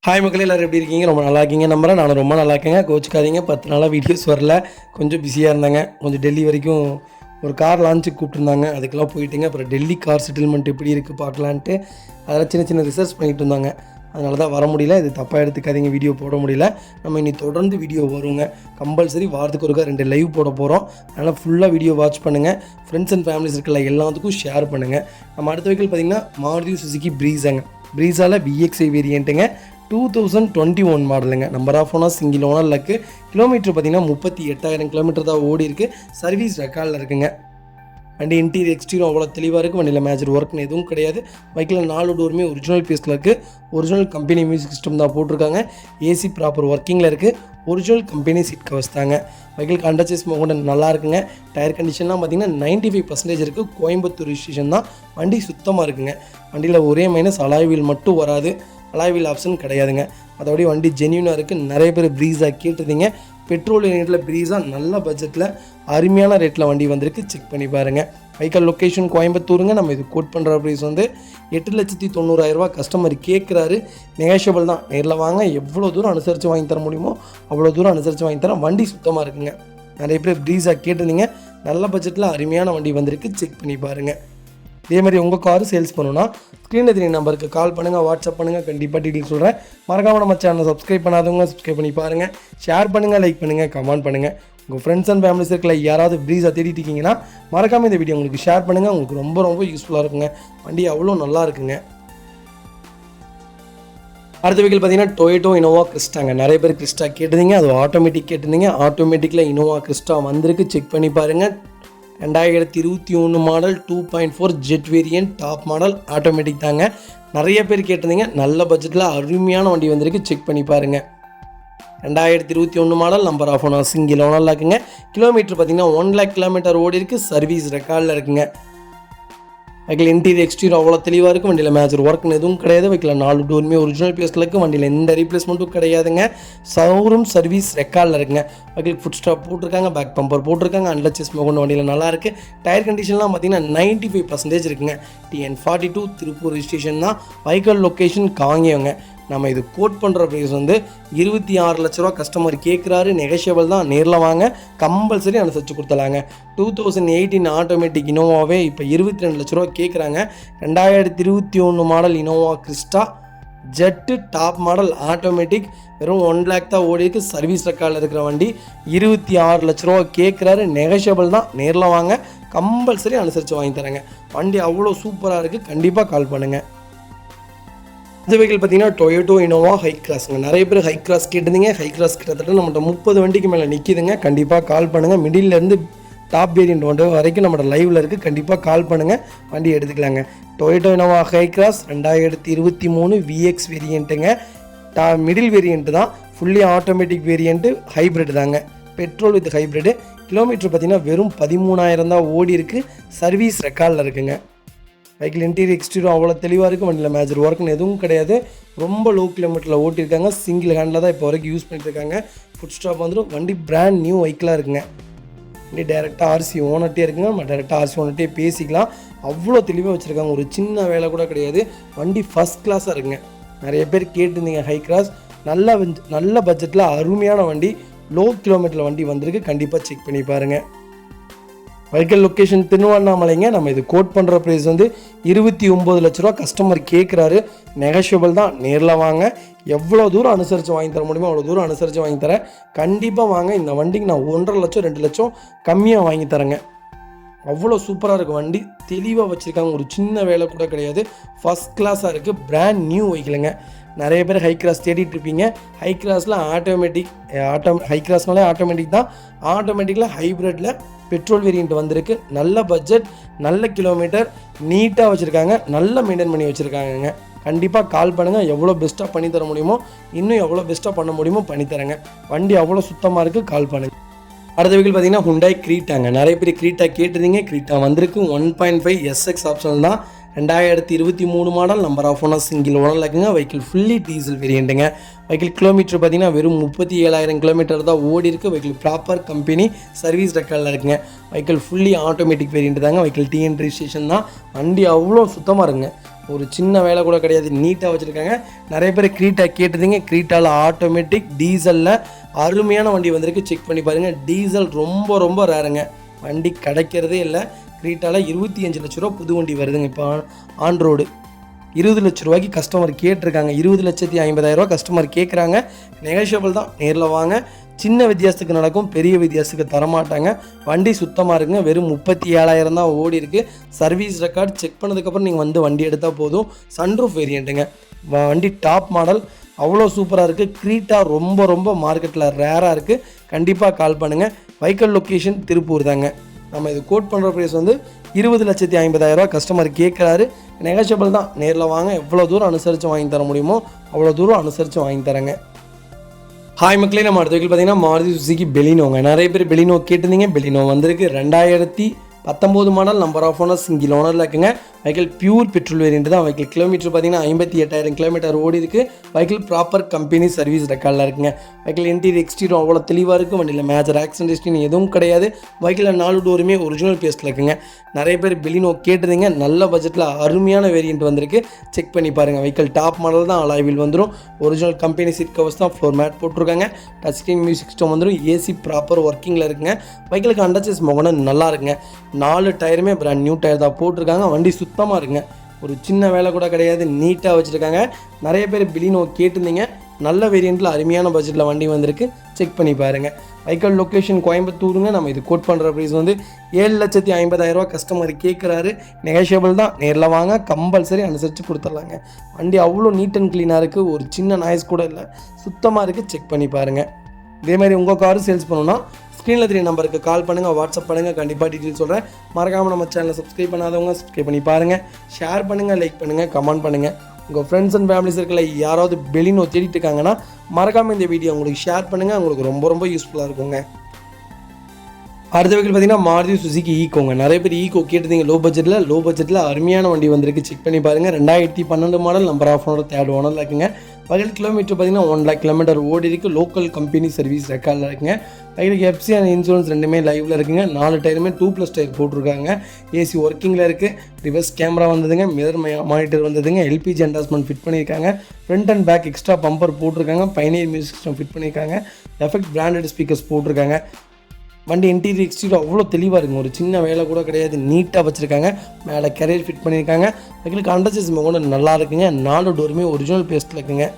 Hi மக்களே, எல்லோரும் எப்படி இருக்கீங்க? ரொம்ப நல்லா இருக்கீங்க நம்புறேன். நானும் ரொம்ப நல்லா இருக்கேங்க. கோச்சுக்காதீங்க, 10 நாளாக வீடியோஸ் வரல. கொஞ்சம் பிஸியாக இருந்தாங்க. கொஞ்சம் டெல்லி வரைக்கும் ஒரு கார் லான்ச்சுக்கு கூப்பிட்டுருந்தாங்க. அதுக்கெல்லாம் போயிட்டுங்க. அப்புறம் டெல்லி கார் செட்டில்மெண்ட் எப்படி இருக்குது பார்க்கலான்ட்டு அதெல்லாம் சின்ன சின்ன ரிசர்ச் பண்ணிகிட்டு இருந்தாங்க. அதனால தான் வர முடியல. இது தப்பாக எடுத்துக்காதீங்க, வீடியோ போட முடியல. நம்ம இனி தொடர்ந்து வீடியோ வருங்க. கம்பல்சரி வாரத்துக்கு ஒருக்கா 2 லைவ் போட போகிறோம். அதனால் ஃபுல்லாக வீடியோ வாட்ச் பண்ணுங்கள். ஃப்ரெண்ட்ஸ் அண்ட் ஃபேமிலிஸ் இருக்கல எல்லாத்துக்கும் ஷேர் பண்ணுங்கள். நம்ம அடுத்த வெஹிக்கிள் பார்த்திங்கன்னா மாருதி சுசுகி ப்ரீஸாங்க. ப்ரீஸால் VXi வேரியண்ட்டுங்க. 2021 மாடலுங்க. நம்பர் ஆஃப் ஓனர் சிங்கிள் ஓனரில் இருக்குது. கிலோமீட்டர் பார்த்திங்கன்னா 38,000 கிலோமீட்டர் தான் ஓடி இருக்குது. சர்வீஸ் ரெக்கார்டில் இருக்குங்க. வண்டி இன்டீரியர் எக்ஸ்டீரியர் அவ்வளோ தெளிவாக இருக்குது. வண்டியில் மேஜர் ஒர்க்னு எதுவும் கிடையாது. பைக்கில் 4 டோருமே ஒரிஜினல் பீஸில் இருக்குது. ஒரிஜினல் கம்பெனி மியூசிக் சிஸ்டம் தான் போட்டிருக்காங்க. ஏசி ப்ராப்பர் ஒர்க்கிங்கில் இருக்குது. ஒரிஜினல் கம்பெனி சீட் கவர்ஸ் தாங்க. பைக்கில் அண்டர்சேஸ் மோகன் நல்லா இருக்குங்க. டயர் கண்டிஷன்லாம் பார்த்திங்கன்னா 95% இருக்குது. கோயம்புத்தூர் ரிஜிஸ்ட்ரேஷன் தான். வண்டி சுத்தமாக இருக்குங்க. வண்டியில் ஒரே மைனஸ் அலாய் வீல் மட்டும் வராது. அலாய் வீல் ஆப்ஷன் கிடையாதுங்க. மற்றபடி வண்டி ஜென்யூனாக இருக்குது. நிறைய பேர் ப்ரீஸாக கேட்டிருந்தீங்க. பெட்ரோல் யூனிட்டில் ப்ரீஸாக நல்ல பட்ஜெட்டில் அருமையான ரேட்டில் வண்டி வந்திருக்கு. செக் பண்ணி பாருங்கள். வெஹிக்கல் லொக்கேஷன் கோயம்புத்தூருங்க. நம்ம இது கோட் பண்ணுற ப்ரைஸ் வந்து 8,90,000 கஸ்டமர் கேட்குறாரு. நெகோஷியபிள் தான். நேரில் வாங்க. எவ்வளோ தூரம் அனுசரித்து வாங்கி தர முடியுமோ அவ்வளோ தூரம் அனுசரித்து வாங்கி தரேன். வண்டி சுத்தமாக இருக்குங்க. நிறைய பேர் ப்ரீஸாக கேட்டிருந்தீங்க. நல்ல பட்ஜெட்டில் அருமையான வண்டி வந்திருக்கு. செக் பண்ணி பாருங்கள். இதே மாதிரி உங்கள் காரு சேல்ஸ் பண்ணணுன்னா ஸ்க்ரீனில் தெரிய நம்பருக்கு கால் பண்ணுங்கள், வாட்ஸ்அப் பண்ணுங்கள். கண்டிப்பாக டீட்டெயில் சொல்கிறேன். மறக்காமல் நம்ம சேனலை சப்ஸ்கிரைப் பண்ணாதவங்க சப்ஸ்கிரைப் பண்ணி பாருங்கள். ஷேர் பண்ணுங்கள், லைக் பண்ணுங்கள், கமெண்ட் பண்ணுங்கள். உங்கள் ஃப்ரெண்ட்ஸ் அண்ட் ஃபேமிலிஸ் இருக்கல யாராவது ப்ரீஸாக தேடிட்டு இருக்கீங்கன்னா மறக்காமல் இந்த வீடியோ உங்களுக்கு ஷேர் பண்ணுங்கள். உங்களுக்கு ரொம்ப ரொம்ப யூஸ்ஃபுல்லாக இருக்குங்க. வண்டி அவ்வளோ நல்லா இருக்குங்க. அடுத்த வெஹிக்கிள் பார்த்தீங்கன்னா டொயோட்டோ இனோவா கிறிஸ்டாங்க. நிறைய பேர் கிறிஸ்டா கேட்டிருந்தீங்க. அது ஆட்டோமேட்டிக் கேட்டிருந்தீங்க. ஆட்டோமேட்டிக்கில் இனோவா கிறிஸ்டா வந்திருக்கு. செக் பண்ணி பாருங்கள். 2021 model 2.4 Z variant top model automatic தாங்க. நிறைய பேர் கேட்டிருந்தீங்க. நல்ல பட்ஜெட்டில் அருமையான வண்டி வந்திருக்கு. செக் பண்ணி பாருங்கள். 2021 model. Number of owner single ஓனரில் இருக்குங்க. கிலோமீட்டர் பார்த்திங்கன்னா 1 lakh கிலோமீட்டர் ஓடி இருக்குது. சர்வீஸ் ரெக்கார்டில் இருக்குங்க. வைக்கல இன்டீரியர் எக்ஸ்டீரியர் அவ்வளோ தெளிவாக இருக்குது. வண்டியில் மேஜர் ஒர்க்னு எதுவும் கிடையாது. வைக்கல 4 டோருமே ஒரிஜினல் பீஸில் இருக்குது. வண்டியில் எந்த ரீப்ளேஸ்மெண்ட்டும் கிடையாதுங்க. ஷோரூம் சர்வீஸ் ரெக்கார்டில் இருக்குங்க. வைக்கல ஃபுட் ஸ்டாப் போட்டிருக்காங்க. பேக் பம்பர் போட்டிருக்காங்க. அண்டர்சேஸ் மோகன் வண்டியில் நல்லா இருக்குது. டயர் கண்டிஷன்லாம் பார்த்திங்கன்னா 95% இருக்குங்க. TN42 திருப்பூர் ரிஜிஸ்ட்ரேஷன் தான். வைக்கல் லொக்கேஷன் காங்கேயங்க. நம்ம இது கோட் பண்ணுற ப்ரைஸ் வந்து 26 லட்ச ரூபா கஸ்டமர் கேட்குறாரு. நெகோஷியபிள் தான். நேரில் வாங்க. கம்பல்சரி அனுசரித்து கொடுத்தலாங்க. 2018 ஆட்டோமேட்டிக் இனோவாவே இப்போ 22 லட்ச ரூபா கேட்குறாங்க. 2021 model Innova Crysta Z top model automatic வெறும் 1 lakh தான் ஓடி இருக்குது. சர்வீஸ் ரெக்கார்டில் இருக்கிற வண்டி 26 லட்ச ரூபா கேட்குறாரு. நெகோஷியபிள் தான். நேரில் வாங்க. கம்பல்சரி அனுசரித்து வாங்கி தரேங்க. வண்டி அவ்வளோ சூப்பராக இருக்குது. கண்டிப்பாக கால் பண்ணுங்கள். இந்த வெஹிக்கிள் பார்த்தீங்கன்னா டொயோட்டோ இனோவா ஹை கிராஸுங்க. நிறைய பேர் ஹை கிராஸ் கேட்டிருந்தீங்க. ஹை கிராஸ் கிட்டத்தட்ட நம்மகிட்ட 30 வண்டிக்கு மேலே நிற்கிதுங்க. கண்டிப்பாக கால் பண்ணுங்கள். மிடில்லேருந்து டாப் வேரியன்ட் ஒன்று வரைக்கும் நம்மளோட லைவில் இருக்குது. கண்டிப்பாக கால் பண்ணுங்கள். வண்டி எடுத்துக்கலாங்க. Toyota Innova Hycross 2023 VX வேரியண்ட்டுங்க. மிடில் வேரியண்ட்டு தான். Fully automatic variant. ஹைப்ரிட் தாங்க. Petrol with hybrid. கிலோமீட்டர் பார்த்திங்கன்னா வெறும் 13,000 தான் ஓடி இருக்குது. சர்வீஸ் ரெக்கார்டில் இருக்குங்க. பைக்கில் இன்டீரியர் எக்ஸ்டீரியர் அவ்வளோ தெளிவாக இருக்குது. வண்டியில் மேஜர் ஒர்க்னு எதுவும் கிடையாது. ரொம்ப லோ கிலோமீட்டரில் ஓட்டியிருக்காங்க. சிங்கிள் ஹேண்டில் தான் இப்போ வரைக்கும் யூஸ் பண்ணிட்டுருக்காங்க. ஃபுட் ஸ்டாப் வந்துடும். வண்டி பிராண்ட் நியூ வெஹிக்கிளாக இருக்குங்க. வண்டி டேரெக்டாக RC ஓனர்ட்டே இருக்குங்க. நம்ம டேரெக்டாக RC ஓனர்ட்டே பேசிக்கலாம். அவ்வளோ தெளிவாக வச்சுருக்காங்க. ஒரு சின்ன வேலை கூட கிடையாது. வண்டி ஃபஸ்ட் கிளாஸாக இருக்குங்க. நிறைய பேர் கேட்டிருந்தீங்க ஹை கிராஸ். நல்ல பட்ஜெட்டில் அருமையான வண்டி. லோ கிலோமீட்டரில் வண்டி வந்திருக்கு. கண்டிப்பாக செக் பண்ணி பாருங்கள். வெஹிக்கல் லொக்கேஷன் திருவண்ணாமலைங்க. நம்ம இது கோட் பண்ணுற ப்ரைஸ் வந்து 29 லட்ச ரூபா கஸ்டமர் கேட்குறாரு. நெகோஷியபிள் தான். நேரில் வாங்க. எவ்வளோ தூரம் அனுசரித்து வாங்கி தர முடியுமோ அவ்வளோ தூரம் அனுசரித்து வாங்கி தரேன். கண்டிப்பாக வாங்க. இந்த வண்டிக்கு நான் 1.5 லட்சம் 2 லட்சம் கம்மியாக வாங்கி தரேங்க. அவ்வளோ சூப்பராக இருக்குது. வண்டி தெளிவாக வச்சுருக்காங்க. ஒரு சின்ன வேலை கூட கிடையாது. ஃபஸ்ட் கிளாஸாக இருக்குது. பிராண்ட் நியூ வெஹிக்கிளுங்க. நிறைய பேர் ஹை கிராஸ் தேடிட்டு இருப்பீங்க. ஹை கிராஸில் ஹை கிராஸ்னாலே ஆட்டோமேட்டிக் தான். ஆட்டோமேட்டிக்கில் ஹைப்ரிட்டில் பெட்ரோல் வேரியண்ட் வந்திருக்கு. நல்ல பட்ஜெட், நல்ல கிலோமீட்டர், நீட்டாக வச்சுருக்காங்க. நல்லா மெயின்டைன் பண்ணி வச்சுருக்காங்கங்க. கண்டிப்பாக கால் பண்ணுங்கள். எவ்வளோ பெஸ்ட்டாக பண்ணி தர முடியுமோ இன்னும் எவ்வளோ பெஸ்ட்டாக பண்ண முடியுமோ பண்ணித்தரேங்க. வண்டி அவ்வளோ சுத்தமாக இருக்குது. கால் பண்ணுங்கள். அடுத்த வெஹிக்கிள் பார்த்தீங்கன்னா ஹுண்டாய் க்ரீட்டாங்க. நிறைய பேர் க்ரீட்டா கேட்டிருந்தீங்க. க்ரீட்டா வந்திருக்கு. 1.5 SX ஆப்ஷன் தான். 2023 model, number of owner single ஓனரில் இருக்குங்க. வெஹிக்கிள் ஃபுல்லி டீசல் வேரியண்ட்டுங்க. வெஹிக்கிள் கிலோமீட்டர் பார்த்தீங்கன்னா வெறும் 37,000 கிலோமீட்டர் தான் ஓடி இருக்குது. வெஹிக்கிள் ப்ராப்பர் கம்பெனி சர்வீஸ் ரெக்கார்டில் இருக்குங்க. வெஹிக்கிள் ஃபுல்லி ஆட்டோமேட்டிக் வேரியண்ட் தாங்க. வெஹிக்கிள் டிஎன் ரெஜிஸ்ட்ரேஷன் தான். வண்டி அவ்வளோ சுத்தமாக இருக்குங்க. ஒரு சின்ன வேலை கூட கிடையாது, நீட்டாக வச்சுருக்காங்க. நிறைய பேர் க்ரீட்டா கேட்டுதுங்க. க்ரீட்டாவில் ஆட்டோமேட்டிக் டீசலில் அருமையான வண்டி வந்திருக்கு. செக் பண்ணி பாருங்கள். டீசல் ரொம்ப ரொம்ப ரேருங்க, வண்டி கிடைக்கிறதே இல்லை. க்ரீட்டாவில் 25 லட்ச ரூபா புது வண்டி வருதுங்க. இப்போ ஆன் ரோடு 20 லட்ச ரூபாய்க்கு கஸ்டமர் கேட்டிருக்காங்க. 20,50,000 கஸ்டமர் கேட்குறாங்க. நெகோஷியபிள் தான், நேரில் வாங்க. சின்ன வித்தியாசத்துக்கு நடக்கும், பெரிய வித்தியாசத்துக்கு தரமாட்டாங்க. வண்டி சுத்தமாக இருக்குங்க. வெறும் 37,000 தான் ஓடி இருக்குது. சர்வீஸ் ரெக்கார்ட் செக் பண்ணதுக்கப்புறம் நீங்கள் வந்து வண்டி எடுத்தால் போதும். சன்ரூஃப் வேரியண்ட்டுங்க. வண்டி டாப் மாடல், அவ்வளோ சூப்பராக இருக்குது. க்ரீட்டா ரொம்ப ரொம்ப மார்க்கெட்டில் ரேராக இருக்குது. கண்டிப்பாக கால் பண்ணுங்கள். வெஹிக்கிள் லொக்கேஷன் திருப்பூர் தாங்க. நம்ம இது கோட் பண்ணுற ப்ரைஸ் வந்து 20,50,000 கஸ்டமர் கேட்குறாரு. நெகோஷியபிள் தான், நேரில் வாங்க. எவ்வளோ தூரம் அனுசரித்து வாங்கி தர முடியுமோ அவ்வளோ தூரம் அனுசரித்து வாங்கி தரேங்க. ஹாய் மக்களே, நம்ம அடுத்த வெஹிக்கிள் பார்த்தீங்கன்னா மாருதி சுசுகி பெலினோங்க. நிறைய பேர் பெலினோ கேட்டிருந்தீங்க. பெலினோ வந்திருக்கு. 2019 model, number of owner single ஓனரில் இருக்குங்க. வெஹிக்கிள் பியூர் பெட்ரோல் வேரியண்ட் தான். வெஹிக்கிள் கிலோமீட்டர் பார்த்தீங்கன்னா 58,000 கிலோமீட்டர் ஓடி இருக்குது. வெஹிக்கிள் ப்ராப்பர் கம்பெனி சர்வீஸ் ரெக்கார்டில் இருக்குங்க. வெஹிக்கிள் இன்டீரியர் எக்ஸ்டீரியர் அவ்வளோ தெளிவாக இருக்குது. வண்டியில் மேஜர் ஆக்சிடென்ட் ஹிஸ்ட்ரி எதுவும் கிடையாது. வெஹிக்கிளில் 4 டோருமே ஒரிஜினல் பேஸ்ட்டில் இருக்குங்க. நிறைய பேர் பெலினோ கேட்டிருந்தீங்க. நல்ல பட்ஜெட்டில் அருமையான வேரியண்ட் வந்திருக்கு. செக் பண்ணி பாருங்கள். வெஹிக்கிள் டாப் மாடல் தான், அலாய் வீல் வந்துடும். ஒரிஜினல் கம்பெனி சீட் கவர்ஸ் தான், ஃப்ளோர் மேட் போட்டிருக்காங்க. டச் ஸ்க்ரீன் மியூசிக் சிஸ்டம் வந்துடும். ஏசி ப்ராப்பர் ஒர்க்கிங்கில் இருக்குங்க. வெஹிக்கிளுக்கு அண்டர்சேஸ் மொகனம் நல்லா இருக்குங்க. 4 டயருமே பிராண்ட் நியூ டயர் தான் போட்டிருக்காங்க. வண்டி சுத்தமாக இருக்குங்க. ஒரு சின்ன வேலை கூட கிடையாது, நீட்டாக வச்சுருக்காங்க. நிறைய பேர் பெலினோ கேட்டிருந்தீங்க. நல்ல வேரியண்ட்டில் அருமையான பட்ஜெட்டில் வண்டி வந்திருக்கு. செக் பண்ணி பாருங்கள். வெஹிக்கிள் லொக்கேஷன் கோயம்புத்தூருங்க. நம்ம இது கோட் பண்ணுற ப்ரைஸ் வந்து 7,50,000 கஸ்டமர் கேட்குறாரு. நெகோஷியபிள் தான், நேரில் வாங்க. கம்பல்சரி அனுசரித்து கொடுத்துட்லாங்க. வண்டி அவ்வளோ நீட் அண்ட் க்ளீனாக இருக்குது. ஒரு சின்ன நாய்ஸ் கூட இல்லை, சுத்தமாக இருக்குது. செக் பண்ணி பாருங்கள். இதேமாதிரி உங்கள் காரும் சேல்ஸ் பண்ணணுன்னா ஸ்க்ரீனில் 3 நம்பருக்கு கால் பண்ணுங்கள், வாட்ஸ்அப் பண்ணுங்கள். கண்டிப்பாக டீட்டெயில் சொல்கிறேன். மறக்காமல் நம்ம சேனலை சப்ஸ்கிரைப் பண்ணாதவங்க சப்ஸ்கிரைப் பண்ணி பாருங்கள். ஷேர் பண்ணுங்கள், லைக் பண்ணுங்கள், கமெண்ட் பண்ணுங்கள். உங்கள் ஃப்ரெண்ட்ஸ் அண்ட் ஃபேமிலி சர்க்கிளில் யாராவது பெலினோ தேடிட்டு இருக்காங்கன்னா மறக்காமல் இந்த வீடியோ உங்களுக்கு ஷேர் பண்ணுங்கள். உங்களுக்கு ரொம்ப ரொம்ப யூஸ்ஃபுல்லாக இருக்குங்க. அடுத்த வெஹிக்கிள் பார்த்தீங்கன்னா மாருதி சுசுகி ஈகோங்க. நிறைய பேர் ஈகோ கேட்டிருந்தீங்க. லோ பட்ஜெட்டில் அருமையான வண்டி வந்திருக்கு. செக் பண்ணி பாருங்கள். 2012 model, number of owner 3rd ஓனரில் இருக்குங்க. வெஹிக்கிள் கிலோமீட்டர் பார்த்தீங்கன்னா 1 lakh கிலோமீட்டர் ஓடி இருக்குது. லோக்கல் கம்பெனி சர்வீஸ் ரெக்கார்டில் இருக்குங்க. வெஹிக்கிளுக்கு எஃப்சி அண்ட் இன்சூரன்ஸ் ரெண்டுமே லைவில் இருக்குங்க. 4 டயருமே 2+ டயர் போட்டிருக்காங்க. ஏசி ஒர்க்கிங்கில் இருக்குது. ரிவர்ஸ் கேமரா வந்ததுங்க. மிரர் மானிட்டர் வந்ததுங்க. எல்பிஜி என்டாஸ்மெண்ட் ஃபிட் பண்ணியிருக்காங்க. Front and back extra bumper போட்டிருக்காங்க. பைனியர் மியூசிக் சிஸ்டம் ஃபிட் பண்ணியிருக்காங்க. எஃபெக்ட் பிராண்டட் ஸ்பீக்கர்ஸ் போட்டிருக்காங்க. வண்டி இன்டீரியர் எக்ஸ்டீரியர் அவ்வளோ தெளிவாக இருக்குங்க. ஒரு சின்ன வேலை கூட கிடையாது, நீட்டாக வச்சுருக்காங்க. மேலே கேரியர் ஃபிட் பண்ணியிருக்காங்க. வெஹிக்கிளுக்கு அண்டர்சேஸ் கூட நல்லா இருக்குங்க. 4 டோருமே ஒரிஜினல் பேஸ்ட்டில் இருக்குங்க.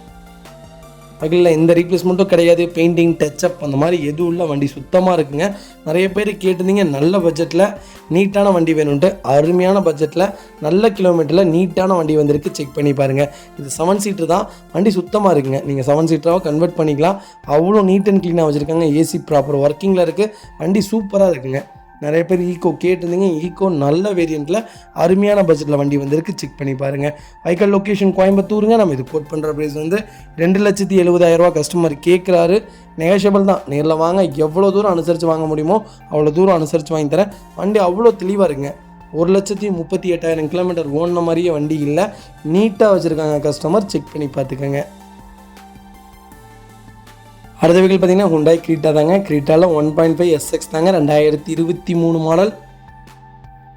வெஹிக்கிளில் எந்த ரீப்ளேஸ்மெண்ட்டும் கிடையாது. பெயிண்டிங், டச்சப் அந்த மாதிரி எதுவும் இல்லை. வண்டி சுத்தமாக இருக்குங்க. நிறைய பேர் கேட்டிருந்தீங்க நல்ல பட்ஜெட்டில் நீட்டான வண்டி வேணும்ன்ட்டு. அருமையான பட்ஜெட்டில் நல்ல கிலோமீட்டரில் நீட்டான வண்டி வந்திருக்கு. செக் பண்ணி பாருங்கள். இது 7 சீட்டர் தான். வண்டி சுத்தமாக இருக்குங்க. நீங்கள் 7 சீட்டராக கன்வெர்ட் பண்ணிக்கலாம். அவ்வளோ நீட் அண்ட் க்ளீனாக வச்சுருக்காங்க. ஏசி ப்ராப்பர் ஒர்க்கிங்கில் இருக்குது. வண்டி சூப்பராக இருக்குங்க. நிறைய பேர் ஈகோ கேட்டிருந்தீங்க. ஈகோ நல்ல வேரியண்ட்டில் அருமையான பட்ஜெட்டில் வண்டி வந்திருக்கு. செக் பண்ணி பாருங்கள். வெஹிக்கிள் லொக்கேஷன் கோயம்புத்தூருங்க. நம்ம இது கோட் பண்ணுற ப்ரைஸ் வந்து 2,70,000 கஸ்டமர் கேட்குறாரு. நெகோஷியபிள் தான், நேரில் வாங்க. எவ்வளோ தூரம் அனுசரித்து வாங்க முடியுமோ அவ்வளோ தூரம் அனுசரித்து வாங்கி தரேன். வண்டி அவ்வளோ தெளிவாக இருக்குங்க. 1,38,000 கிலோமீட்டர் ஓடின மாதிரியே வண்டி இல்லை, நீட்டாக வச்சுருக்காங்க. கஸ்டமர் செக் பண்ணி பார்த்துக்கோங்க. அடுத்த வெஹிக்கிள் பார்த்தீங்கன்னா ஹுண்டாய் க்ரீட்டா தாங்க. க்ரீட்டாவில் 1.5 SX தாங்க. 2023 model,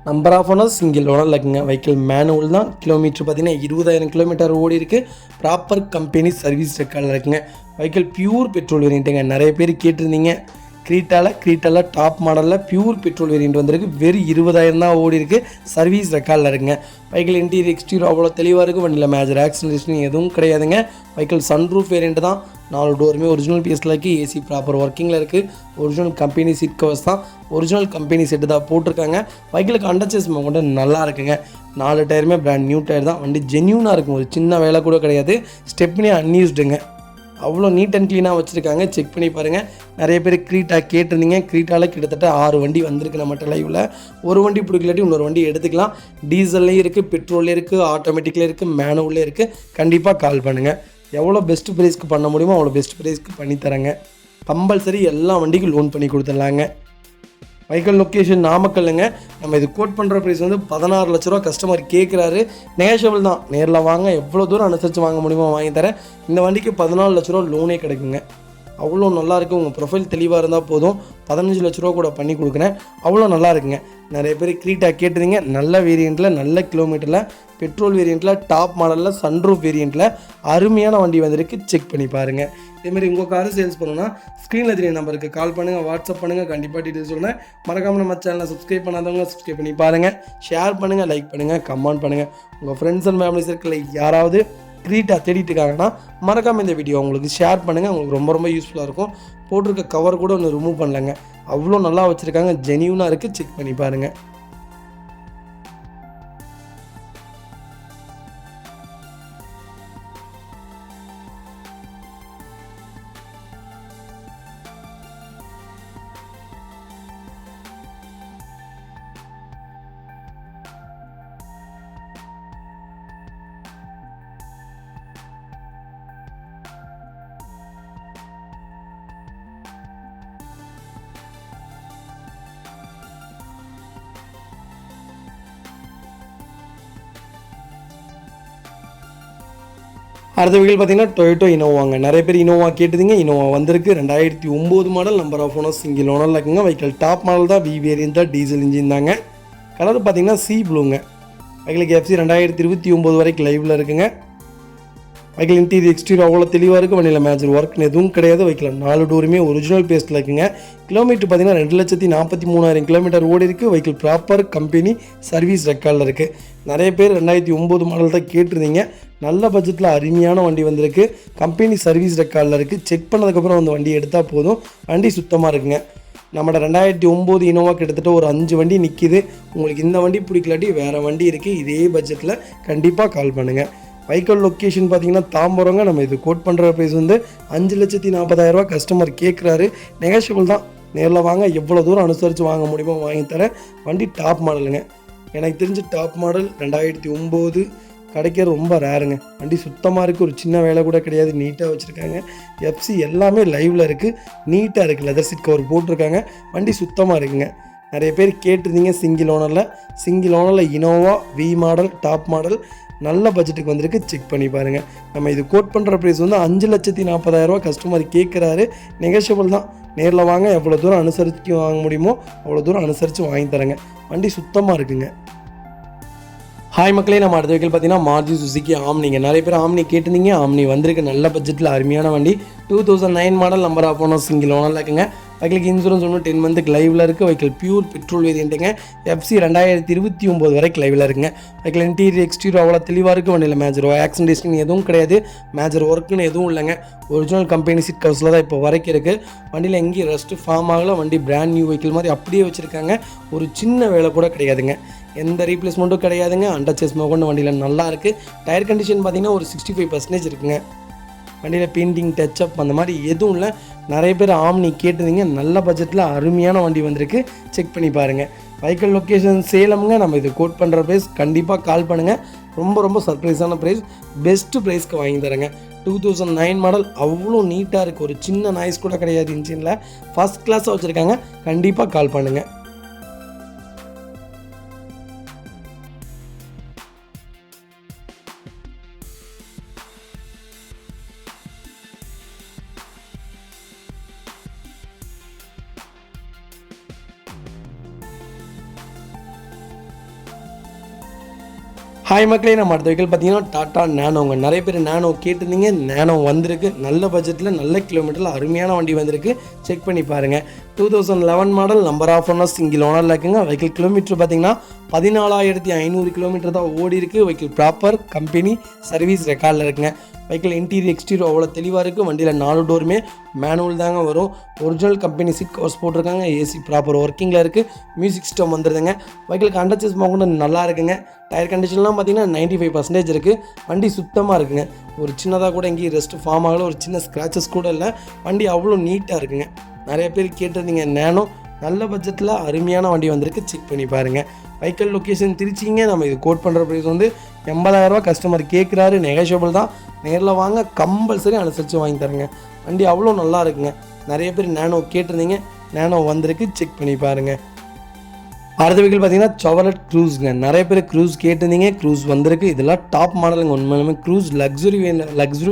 number of owner single owner இருக்குங்க. வெஹிக்கிள் மேனுவல் தான். கிலோமீட்டர் பார்த்தீங்கன்னா 20,000 கிலோமீட்டர் ஓடி இருக்குது. ப்ராப்பர் கம்பெனி சர்வீஸ் ரெக்கார்டில் இருக்குங்க. வெஹிக்கிள் பியூர் பெட்ரோல் வேரியண்ட்டுங்க. நிறைய பேர் கேட்டிருந்தீங்க. க்ரீட்டாவில் டாப் மாடலில் பியூர் பெட்ரோல் வேரியண்ட் வந்திருக்கு. வெறும் 20,000 தான் ஓடி இருக்குது. சர்வீஸ் ரெக்கார்டில் இருக்குங்க. வெஹிக்கிள் இன்டீரியர் எக்ஸ்டீரியர் அவ்வளோ தெளிவாக இருக்குது. வண்டியில் மேஜர் ஆக்சிடென்ட் எதுவும் கிடையாதுங்க. வெஹிக்கிள் சன்ரூஃப் வேரியண்ட் தான். 4 டோருமே ஒரிஜினல் பீஸில் இருக்குது. ஏசி ப்ராப்பர் ஒர்க்கிங்கில் இருக்குது. ஒரிஜினல் கம்பெனி சீட் கவர்ஸ் தான். ஒரிஜினல் கம்பெனி செட்டு தான் போட்டிருக்காங்க. வெஹிக்கிளுக்கு அண்டர்சேஸ் கூட நல்லா இருக்குங்க. 4 டயருமே பிராண்ட் நியூ டயர் தான். வண்டி ஜென்யூனாக இருக்கும். ஒரு சின்ன வேலை கூட கிடையாது. ஸ்டெப்னி அன்யூஸ்டுங்க. அவ்வளோ நீட் அண்ட் க்ளீனாக வச்சுருக்காங்க. செக் பண்ணி பாருங்கள். நிறைய பேர் க்ரீட்டா கேட்டிருந்தீங்க. க்ரீட்டாவில் கிட்டத்தட்ட 6 வண்டி வந்திருக்கு நம்மகிட்ட லைவில். ஒரு வண்டி பிடிக்கலாட்டி இன்னொரு வண்டி எடுத்துக்கலாம். டீசல்லையும் இருக்குது, பெட்ரோல்லையும் இருக்குது, ஆட்டோமேட்டிக்லேயும் இருக்குது, மேனுவல்லே இருக்குது. கண்டிப்பாக கால் பண்ணுங்கள். எவ்வளோ பெஸ்ட் ப்ரைஸ்க்கு பண்ண முடியுமோ அவ்வளோ பெஸ்ட் ப்ரைஸ்க்கு பண்ணித்தரேங்க. கம்பல்சரி எல்லா வண்டிக்கும் லோன் பண்ணி கொடுத்துடலாங்க. Vehicle location நாமக்கல்லுங்க. நம்ம இது கோட் பண்ணுற ப்ரைஸ் வந்து 16 லட்ச ரூபா கஸ்டமர் கேட்குறாரு. நெகோஷியபிள் தான். நேரில் வாங்க, எவ்வளோ தூரம் அனுசரித்து வாங்க முடியுமோ வாங்கி தரேன். இந்த வண்டிக்கு 14 லட்ச ரூபா லோனே கிடைக்குங்க. அவ்வளோ நல்லாயிருக்கு. உங்கள் ப்ரொஃபைல் தெளிவாக இருந்தால் போதும், 15 லட்ச ரூபா கூட பண்ணி கொடுக்குறேன். அவ்வளோ நல்லா இருக்குங்க. நிறைய பேர் க்ரீட்டா கேட்டுறீங்க. நல்ல வேரியண்ட்டில், நல்ல கிலோமீட்டரில், பெட்ரோல் வேரியண்ட்டில், டாப் மாடலில், சன்ரூஃப் வேரியண்ட்டில் அருமையான வண்டி வந்திருக்கு. செக் பண்ணி பாருங்கள். இதேமாதிரி உங்கள் காரை சேல்ஸ் பண்ணணும்னா ஸ்க்ரீனில் தெரிய நம்பருக்கு கால் பண்ணுங்கள், வாட்ஸ்அப் பண்ணுங்கள். கண்டிப்பாக டீட்டெயில்ஸ் சொல்லுங்கள். மறக்காமல் நம்ம சேனலை சப்ஸ்கிரைப் பண்ணாதவங்க சப்ஸ்கிரைப் பண்ணி பாருங்கள். ஷேர் பண்ணுங்கள், லைக் பண்ணுங்கள், கமெண்ட் பண்ணுங்கள். உங்கள் ஃப்ரெண்ட்ஸ் அண்ட் ஃபேமிலி சர்க்கிளில் யாராவது க்ரீட்டா தேடிட்டு இருக்காங்கன்னா மறக்காமல் இந்த வீடியோ உங்களுக்கு ஷேர் பண்ணுங்கள். உங்களுக்கு ரொம்ப ரொம்ப யூஸ்ஃபுல்லாக இருக்கும். போட்டிருக்க கவர் கூட ஒன்று ரிமூவ் பண்ணலங்க. அவ்வளோ நல்லா வச்சுருக்காங்க. ஜெனியூனாக இருக்குது. செக் பண்ணி பாருங்கள். அடுத்த வெஹிக்கிள் பார்த்தீங்கன்னா டொயோட்டோ இனோவாங்க. நிறைய பேர் இனோவா கேட்டுதிங்க. இனோவா வந்திருக்கு. 2009 model, number of owner single ஓனரில் இருக்குங்க. வெஹிக்கிள் டாப் மாடல் தான், வி வேரியன்ட் தான், டீசல் இன்ஜின் தாங்க. கலர் பார்த்தீங்கன்னா சி ப்ளூங்க. வெஹிக்கிளுக்கு எஃப்சி 2029 வரைக்கும் லைவில் இருக்குங்க. வெஹிக்கிள் இன்டீரியர் எக்ஸ்டீரியர் அவ்வளோ தெளிவாக இருக்குது. வண்டியில் மேஜர் ஒர்க்னு எதுவும் கிடையாது. வெஹிக்கிள் 4 டோருமே ஒரிஜினல் பேஸ்ட்டில் இருக்குங்க. கிலோமீட்டர் பார்த்தீங்கன்னா 2,43,000 கிலோமீட்டர் ஓடி இருக்குது. வெஹிக்கிள் ப்ராப்பர் கம்பெனி சர்வீஸ் ரெக்கார்டில் இருக்குது. நிறைய பேர் 2009 மாடல் தான் கேட்டிருந்தீங்க. நல்ல பட்ஜெட்டில் அருமையான வண்டி வந்திருக்கு. கம்பெனி சர்வீஸ் ரெக்கார்டில் இருக்குது. செக் பண்ணதுக்கப்புறம் அந்த வண்டி எடுத்தால் போதும். வண்டி சுத்தமாக இருக்குங்க. நம்மளோட 2009 இனோவா கிட்டத்தட்ட ஒரு 5 வண்டி நிற்கிது. உங்களுக்கு இந்த வண்டி பிடிக்கலாட்டி வேறு வண்டி இருக்குது. இதே பட்ஜெட்டில் கண்டிப்பாக கால் பண்ணுங்கள். வெஹிக்கிள் லொக்கேஷன் பார்த்தீங்கன்னா தாம்பரங்க. நம்ம இது கோட் பண்ணுற ப்ரைஸ் வந்து 5,40,000 ரூபா கஸ்டமர் கேட்குறாரு. நெகோஷியபிள் தான். நேரில் வாங்க, எவ்வளோ தூரம் அனுசரித்து வாங்க முடியுமோ வாங்கி தரேன். வண்டி டாப் மாடலுங்க. எனக்கு தெரிஞ்சு டாப் மாடல் 2009 கிடைக்கிறது ரொம்ப ரேருங்க. வண்டி சுத்தமாக இருக்குது. ஒரு சின்ன வேலை கூட கிடையாது. நீட்டாக வச்சுருக்காங்க. எஃப்சி எல்லாமே லைவில் இருக்குது. நீட்டாக இருக்குது. லெதர் சீட் கவர் போட்டிருக்காங்க. வண்டி சுத்தமாக இருக்குங்க. நிறைய பேர் கேட்டிருந்தீங்க சிங்கிள் ஓனரில் Innova V model top model நல்ல பட்ஜெட்டுக்கு வந்திருக்கு. செக் பண்ணி பாருங்கள். நம்ம இது கோட் பண்ணுற ப்ரைஸ் வந்து 5,40,000 ரூபா கஸ்டமர் கேட்குறாரு. நெகோஷியபிள் தான். நேரில் வாங்க, எவ்வளோ தூரம் அனுசரித்து வாங்க முடியுமோ அவ்வளோ தூரம் அனுசரித்து வாங்கி தரேங்க. வண்டி சுத்தமாக இருக்குங்க. ஹாய் மக்களே, நம்ம அடுத்த வெஹிக்கிள் பார்த்தீங்கன்னா மாருதி சுசுகி ஆம்னிங்க. நிறைய பேர் ஆம்னி கேட்டிருந்தீங்க. ஆம்னி வந்திருக்கு. நல்ல பட்ஜெட்டில் அருமையான வண்டி. 2009 model, number of owner single ஓனரில் இருக்குங்க. வெஹிக்கிளுக்கு இன்சூரன்ஸ் ஒன்று 10 மந்த்துக்கு லைவில் இருக்குது. வெஹிக்கிள் பியூர் பெட்ரோல் வேரியண்ட்டுங்க. எஃப்சி 2029 வரைக்கும் லைவில் இருக்குங்க. வெஹிக்கிள் இன்டீரியர் எக்ஸ்டீரியர் அவ்வளோ தெளிவாக இருக்குது. வண்டியில் மேஜர் ஆக்சிடென்ட் ஹிஸ்ட்ரி எதுவும் கிடையாது. மேஜர் ஒர்க்குன்னு எதுவும் இல்லைங்க. ஒரிஜினல் கம்பெனி சீட் கவர்ஸில் தான் இப்போ வரைக்கும் இருக்குது. வண்டியில் எங்கேயும் ரெஸ்ட்டு ஃபார்ம் ஆகலை. வண்டி பிராண்ட் நியூ வெஹிக்கிள் மாதிரி அப்படியே வச்சுருக்காங்க. ஒரு சின்ன வேலை கூட கிடையாதுங்க. எந்த ரீப்ளேஸ்மெண்ட்டும் கிடையாதுங்க. அண்டர் சேஸ் கொண்டு வண்டியில் நல்லா இருக்குது. டயர் கண்டிஷன் பார்த்திங்கன்னா ஒரு 65% இருக்குங்க. வண்டியில் பெயிண்டிங் டச்சப் அந்த மாதிரி எதுவும் இல்லை. நிறைய பேர் ஆம்னி கேட்டிருந்தீங்க. நல்ல பட்ஜெட்டில் அருமையான வண்டி வந்திருக்கு. செக் பண்ணி பாருங்கள். வெஹிக்கிள் லொக்கேஷன் சேலமுங்க. நம்ம இது கோட் பண்ணுற ப்ரைஸ் கண்டிப்பாக கால் பண்ணுங்கள். ரொம்ப ரொம்ப சர்ப்ரைஸான ப்ரைஸ். பெஸ்ட்டு ப்ரைஸ்க்கு வாங்கி தரேங்க. 2009 மாடல் அவ்வளோ நீட்டாக இருக்குது. ஒரு சின்ன நாய்ஸ் கூட கிடையாது. இன்ஜினில் ஃபஸ்ட் கிளாஸாக வச்சுருக்காங்க. கண்டிப்பாக கால் பண்ணுங்கள். ஹாய் மக்களே, நம்ம அடுத்த வெஹிக்கிள் பார்த்தீங்கன்னா டாட்டா நேனோங்க. நிறைய பேர் நேனோ கேட்டிருந்தீங்க. நேனோ வந்திருக்கு. நல்ல பட்ஜெட்டில், நல்ல கிலோமீட்டரில் அருமையான வண்டி வந்திருக்கு. செக் பண்ணி பாருங்கள். 2011 model, number of owner single ஓனரில் இருக்குங்க. வெஹிக்கிள் கிலோமீட்டர் பார்த்தீங்கன்னா 14,500 கிலோமீட்டர் தான் ஓடி இருக்குது. வெஹிக்கிள் ப்ராப்பர் கம்பெனி சர்வீஸ் ரெக்கார்டில் இருக்குங்க. வெஹிக்கிள் இன்டீரியர் எக்ஸ்டீரியர் அவ்வளோ தெளிவாக இருக்குது. வண்டியில் 4 டோருமே மேனுவல் தாங்க வரும். ஒரிஜினல் கம்பெனி சீட் கவர்ஸ் போட்டிருக்காங்க. ஏசி ப்ராப்பர் ஒர்க்கிங்கில் இருக்குது. மியூசிக் சிஸ்டம் வந்துடுதுங்க. வெஹிக்கிளுக்கு அண்டர் சேஸ் கூட நல்லா இருக்குங்க. டயர் கண்டிஷன்லாம் பார்த்தீங்கன்னா 95% இருக்குது. வண்டி சுத்தமாக இருக்குங்க. ஒரு சின்னதாக கூட எங்கேயும் ரெஸ்ட்டு ஃபார்ம் ஆகலை. ஒரு சின்ன ஸ்க்ராச்சஸ் கூட இல்லை. வண்டி அவ்வளோ நீட்டாக இருக்குங்க. நிறைய பேர் கேட்டிருந்தீங்க. நேனோ நல்ல பட்ஜெட்டில் அருமையான வண்டி வந்திருக்கு. செக் பண்ணி பாருங்கள். வெஹிக்கிள் லொக்கேஷன் திருச்சிங்க. நம்ம இது கோட் பண்ணுற ப்ரைஸ் வந்து 80,000 ரூபா கஸ்டமர் கேட்குறாரு. நெகோஷியபிள் தான். நேரில் வாங்க, கம்பல்சரி அனுசரித்து வாங்கி தரேங்க. வண்டி அவ்வளோ நல்லா இருக்குங்க. நிறைய பேர் நேனோ கேட்டிருந்தீங்க. நேனோ வந்திருக்கு. செக் பண்ணி பாருங்கள். அடுத்த வெஹிக்கிள் பார்த்தீங்கன்னா செவர்லெட் க்ரூஸ்ங்க. நிறைய பேர் க்ரூஸ் கேட்டிருந்தீங்க, க்ரூஸ் வந்திருக்கு. இதெல்லாம் டாப் மாடலுங்க. உண்மையிலுமே க்ரூஸ் லக்ஸுரி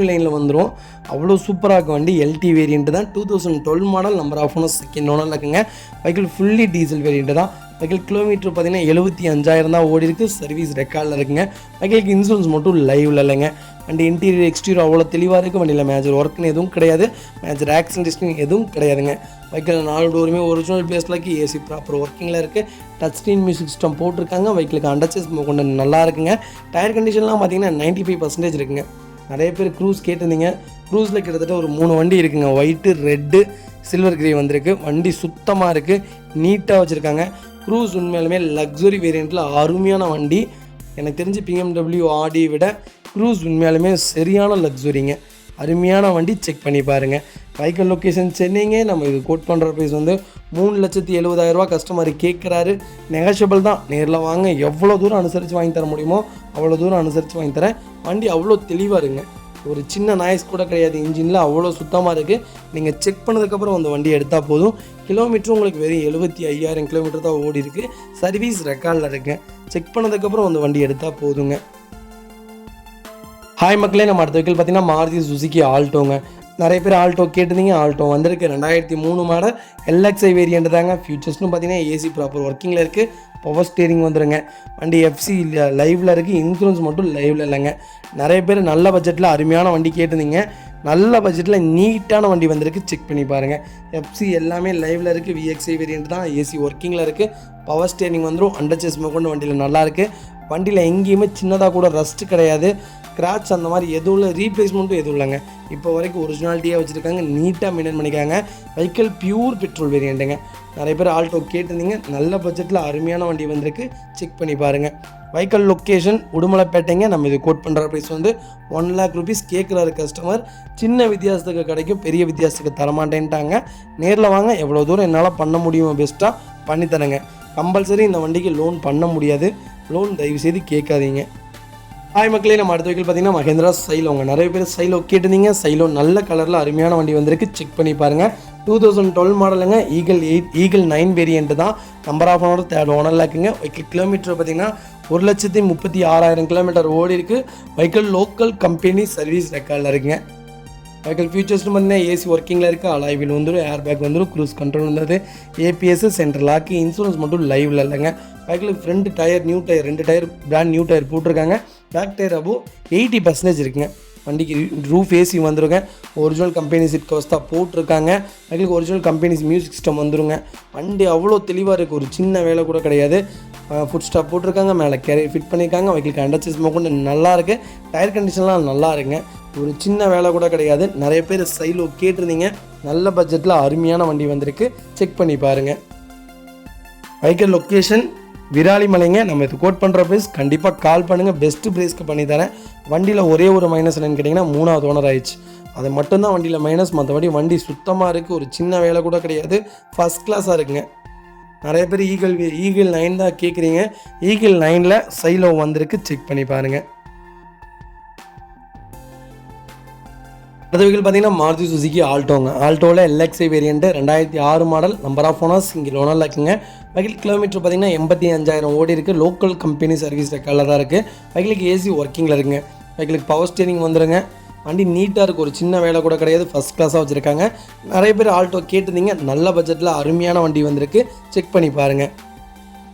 லைனில் வந்துடும். அவ்வளோ சூப்பராக இருக்கும் வண்டி. எல்டி வேரியண்ட்டு தான். 2012 model, number of owner second ஓனரில் இருக்குங்க. வெஹிக்கிள் ஃபுல்லி டீசல் வேரியண்ட்டு தான். வெஹிக்கிள் கிலோமீட்டர் பார்த்தீங்கன்னா 75,000 தான் ஓடி இருக்குது. சர்வீஸ் ரெக்கார்டில் இருக்குங்க. வெஹிக்கிளுக்கு இன்சூரன்ஸ் மட்டும் லைவில் இல்லைங்க. வண்டி இன்டீரியர் எக்ஸ்டீரியர் அவ்வளோ தெளிவாக இருக்குது. வண்டியில் மேஜர் ஒர்க்குன்னு எதுவும் கிடையாது. மேஜர் ஆக்சிடென்ட் எதுவும் கிடையாதுங்க. வெஹிக்கிள் 4 டோருமே ஒரிஜினல் பேஸ்லாக்கி ஏசி ப்ராப்பர் ஒர்க்கிங்கில் இருக்குது. டச் ஸ்க்ரீன் மியூசிக் சிஸ்டம் போட்டிருக்காங்க. வெஹிக்கிளுக்கு அண்டர்சேஸ் கொண்டு நல்லா இருக்குங்க. டயர் கண்டிஷன்லாம் பார்த்தீங்கன்னா 95% இருக்குங்க. நிறைய பேர் க்ரூஸ் கேட்டிருந்தீங்க. க்ரூஸில் கிட்டத்தட்ட ஒரு 3 வண்டி இருக்குங்க. ஒயிட்டு, ரெட்டு, சில்வர் கிரே வந்திருக்கு. வண்டி சுத்தமாக இருக்குது, நீட்டாக வச்சுருக்காங்க. க்ரூஸ் உண்மையாலுமே லக்ஸுரி வேரியண்ட்டில் அருமையான வண்டி. எனக்கு தெரிஞ்சு BMW ஆடி விட க்ரூஸ் உண்மையாலுமே சரியான லக்ஸுரிங்க. அருமையான வண்டி. செக் பண்ணி பாருங்கள். வெஹிக்கிள் லொக்கேஷன் சென்னைங்க. நம்ம இது கோட் பண்ணுற ப்ரைஸ் வந்து 3,70,000 கஸ்டமர் கேட்குறாரு. நெகோஷியபிள் தான். நேரில் வாங்க. எவ்வளோ தூரம் அனுசரித்து வாங்கி தர முடியுமோ அவ்வளோ தூரம் அனுசரித்து வாங்கி தரேன். வண்டி அவ்வளோ தெளிவாக இருங்க. ஒரு சின்ன நாய்ஸ் கூட கிடையாது. இன்ஜினில் அவ்வளோ சுத்தமாக இருக்குது. நீங்கள் செக் பண்ணதுக்கப்புறம் அந்த வண்டி எடுத்தால் போதும். கிலோமீட்டர் உங்களுக்கு வெறும் 75,000 கிலோமீட்டர் தான் ஓடி இருக்குது. சர்வீஸ் ரெக்கார்டில் இருக்குங்க. செக் பண்ணதுக்கப்புறம் அந்த வண்டி எடுத்தால் போதுங்க. ஹாய் மக்களே, நம்ம அடுத்த வெஹிக்கிள் பார்த்தீங்கன்னா மாருதி சுசுகி ஆல்டோங்க. நிறைய பேர் ஆல்டோ கேட்டிருந்தீங்க. ஆல்டோ வந்திருக்கு. 2003 மாடல், LXI வேரியண்ட் தாங்க. ஃபியூச்சர்ஸ்னு பார்த்தீங்கன்னா ஏசி ப்ராப்பர் ஒர்க்கிங்கில் இருக்குது. பவர் ஸ்டீரிங் வந்துடுங்க. வண்டி FC லைவில் இருக்குது. இன்சூரன்ஸ் மட்டும் லைவில் இல்லைங்க. நிறைய பேர் நல்ல பட்ஜெட்டில் அருமையான வண்டி கேட்டிருந்தீங்க. நல்ல பட்ஜெட்டில் நீட்டான வண்டி வந்திருக்கு. செக் பண்ணி பாருங்கள். FC எல்லாமே லைவில் இருக்குது. VXI வேரியண்ட் தான். ஏசி ஒர்க்கிங்கில் இருக்குது. பவர் ஸ்டீரிங் வந்துடும். அண்டர்சேஸ் கொண்டு வண்டியில் நல்லாயிருக்கு. வண்டியில் எங்கேயுமே சின்னதாக கூட ரஸ்ட்டு கிடையாது. ஸ்க்ராட்ச் அந்த மாதிரி எதுவும் இல்லை. ரீப்ளேஸ்மெண்ட்டும் எதுவும் இல்லைங்க. இப்போ வரைக்கும் ஒரிஜினாலிட்டியாக வச்சுருக்காங்க. நீட்டாக மெயின்டைன் பண்ணிக்காங்க. வெஹிக்கிள் பியூர் பெட்ரோல் வேரியண்ட்டுங்க. நிறைய பேர் ஆல்டோ கேட்டிருந்தீங்க. நல்ல பட்ஜெட்டில் அருமையான வண்டி வந்திருக்கு. செக் பண்ணி பாருங்கள். வெஹிக்கிள் லொக்கேஷன் உடுமலைப்பேட்டைங்க. நம்ம இது கோட் பண்ணுற ப்ரைஸ் வந்து 1 lakh rupees கேட்குறாரு கஸ்டமர். சின்ன வித்தியாசத்துக்கு கிடைக்கும், பெரிய வித்தியாசத்துக்கு தரமாட்டேன்ட்டாங்க. நேரில் வாங்க. எவ்வளோ தூரம் என்னால் பண்ண முடியுமோ பெஸ்ட்டாக பண்ணித்தரேங்க. கம்பல்சரி இந்த வண்டிக்கு லோன் பண்ண முடியாது. லோன் தயவுசெய்து கேட்காதீங்க. ஹாய் மக்களே, நம்ம அடுத்த வெஹிக்கிள் பார்த்தீங்கன்னா மஹேந்திரா சைலோங்க. நிறைய பேர் சைலோ கேட்டிருந்தீங்க. சைலோ நல்ல கலரில் அருமையான வண்டி வந்திருக்கு. செக் பண்ணி பாருங்கள். 2012 மாடலுங்க. ஈகிள் 9 வேரியண்ட்டு தான். நம்பர் ஆஃப் ஓனர் 3rd ஓனரில் இருக்குங்க. வெஹிக்கிள் கிலோமீட்டர் பார்த்தீங்கன்னா 1,36,000 கிலோமீட்டர் ஓடி இருக்குது. வெஹிக்கிள் லோக்கல் கம்பெனி சர்வீஸ் ரெக்கார்டில் இருக்குங்க. வெஹிக்கிள் ஃபியூச்சர்ஸ்னு பார்த்தீங்கன்னா ஏசி ஒர்க்கிங்கில் இருக்குது. அலாய் வீல் வந்துடும். ஏர் பேக் வந்துடும். க்ரூஸ் கண்ட்ரோல் வந்தது. APS, central lock. இன்சூரன்ஸ் மட்டும் லைவில் இல்லைங்க. வெஹிக்கிளுக்கு front tyre new tyre, 2 tyre brand new tyre போட்டிருக்காங்க. பேக் டயர் அபோவ் 80% இருக்குங்க. வண்டிக்கு ரூஃப் ஏசி வந்துருங்க. ஒரிஜினல் கம்பெனி சீட் கவர்ஸ் தான் போட்டிருக்காங்க. வெஹிக்கிளுக்கு ஒரிஜினல் கம்பெனி மியூசிக் சிஸ்டம் வந்துருங்க. வண்டி அவ்வளோ தெளிவாக இருக்குது. ஒரு சின்ன வேலை கூட கிடையாது. ஃபுட் ஸ்டாப் போட்டிருக்காங்க. மேலே கேரியர் ஃபிட் பண்ணியிருக்காங்க. வெஹிக்கிளுக்கு அண்டர்சேஸ் கொண்டு நல்லா இருக்குது. டயர் கண்டிஷன்லாம் நல்லா இருக்குங்க. ஒரு சின்ன வேலை கூட கிடையாது. நிறைய பேர் சைலோ கேட்டிருந்தீங்க. நல்ல பட்ஜெட்டில் அருமையான வண்டி வந்திருக்கு. செக் பண்ணி பாருங்கள். வெஹிக்கிள் லொக்கேஷன் விராலிமலைங்க. நம்ம இது கோட் பண்ணுற ப்ரைஸ் கண்டிப்பாக கால் பண்ணுங்கள். பெஸ்ட்டு ப்ரைஸ்க்கு பண்ணி தரேன். வண்டியில் ஒரே ஒரு மைனஸ் என்னன்னு கேட்டிங்கன்னா 3வது ஓனர் ஆயிடுச்சு. அது மட்டும்தான் வண்டியில் மைனஸ். மற்றபடி வண்டி சுத்தமாக இருக்குது. ஒரு சின்ன வேலை கூட கிடையாது. ஃபஸ்ட் கிளாஸாக இருக்குங்க. நிறைய பேர் ஈகிள் 9 தான் கேட்குறீங்க. ஈகிள் 9ல் சைலோ வந்திருக்கு. செக் பண்ணி பாருங்கள். அடுத்த வெஹிக்கிள் பார்த்தீங்கன்னா மாருதி சுசுகி ஆல்டோங்க. ஆல்டோவில் LXI variant 2006 model, number of owners single ஓனரில் இருக்குங்க. வெஹிக்கிள் கிலோமீட்டர் பார்த்தீங்கன்னா 85,000 ஓடி இருக்குது. லோக்கல் கம்பெனி சர்வீஸ் ரெக்கார்டில் தான் இருக்குது. வெஹிக்கிளுக்கு ஏசி ஒர்க்கிங்கில் இருக்குங்க. வெஹிக்கிளுக்கு பவர் ஸ்டீரிங் வந்துடுங்க. வண்டி நீட்டாக இருக்குது. ஒரு சின்ன வேலை கூட கிடையாது. ஃபஸ்ட் கிளாஸாக வச்சுருக்காங்க. நிறைய பேர் ஆல்டோ கேட்டிருந்தீங்க. நல்ல பட்ஜெட்டில் அருமையான வண்டி வந்திருக்கு. செக் பண்ணி பாருங்கள்.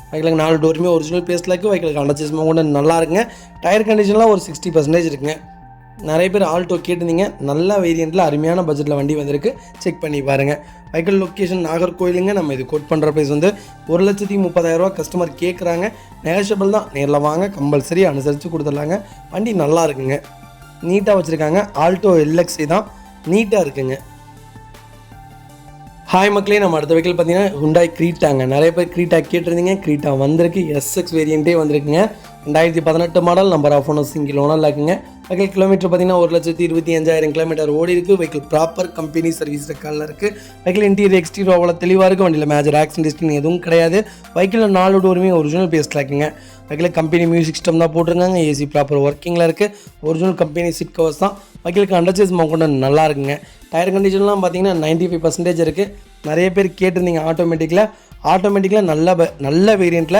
வெஹிக்கிளுக்கு 4 டோருமே ஒரிஜினல் பேஸில் இருக்குது. வெஹிக்கிளுக்கு அண்டர்சேஸ்மெண்ட் கூட நல்லா இருக்குங்க. டயர் கண்டிஷன்லாம் ஒரு 60% இருக்குங்க. நிறைய பேர் ஆல்டோ கேட்டிருந்தீங்க. நல்ல வேரியண்ட்டில் அருமையான பட்ஜெட்டில் வண்டி வந்திருக்கு. செக் பண்ணி பாருங்கள். வெஹிக்கிள் லொக்கேஷன் நாகர்கோயிலுங்க. நம்ம இது கோட் பண்ணுற ப்ரைஸ் வந்து 1,30,000 கஸ்டமர் கேட்குறாங்க. நெகோஷியபிள் தான். நேரில் வாங்க. கம்பல்சரி அனுசரித்து கொடுத்துடலாங்க. வண்டி நல்லா இருக்குங்க. நீட்டாக வச்சுருக்காங்க. ஆல்டோ LXI தான். நீட்டாக இருக்குங்க. ஹாய் மக்களே, நம்ம அடுத்த வெஹிக்கிள் பார்த்தீங்கன்னா ஹுண்டாய் க்ரீட்டாங்க. நிறைய பேர் க்ரீட்டா கேட்டிருந்தீங்க. க்ரீட்டா வந்திருக்கு. SX வேரியண்ட்டே வந்திருக்குங்க. 2018 model, number of owner single ஓனரில் இருக்குங்க. வெஹிக்கிள் கிலோமீட்டர் பார்த்தீங்கன்னா 1,25,000 கிலோமீட்டர் ஓடி இருக்குது. வெஹிக்கிள் ப்ராப்பர் கம்பெனி சர்வீஸ் ரெக்கார்டில் இருக்குது. வெஹிக்கிள் இன்டீரியர் எக்ஸ்டீரியர் அவ்வளோ தெளிவாக இருக்குது. வண்டியில் மேஜர் ஆக்சிடென்ட் எதுவும் கிடையாது. வெஹிக்கிளில் 4 டோருமே ஒரிஜினல் பேஸ் ட்ராக்குங்க. வெஹிக்கிள் கம்பெனி மியூசிக் சிஸ்டம் தான் போட்டிருக்காங்க. ஏசி ப்ராப்பர் ஒர்க்கிங்கில் இருக்குது. ஒரிஜினல் கம்பெனி சீட் கவர்ஸ் தான். வெஹிக்கிளுக்கு அண்டர்சேஸ் கொண்டு நல்லா இருக்குங்க. டயர் கண்டிஷன்லாம் பார்த்தீங்கன்னா 95% இருக்குது. நிறைய பேர் கேட்டிருந்தீங்க ஆட்டோமேட்டிக்கில் நல்ல வேரியண்ட்டில்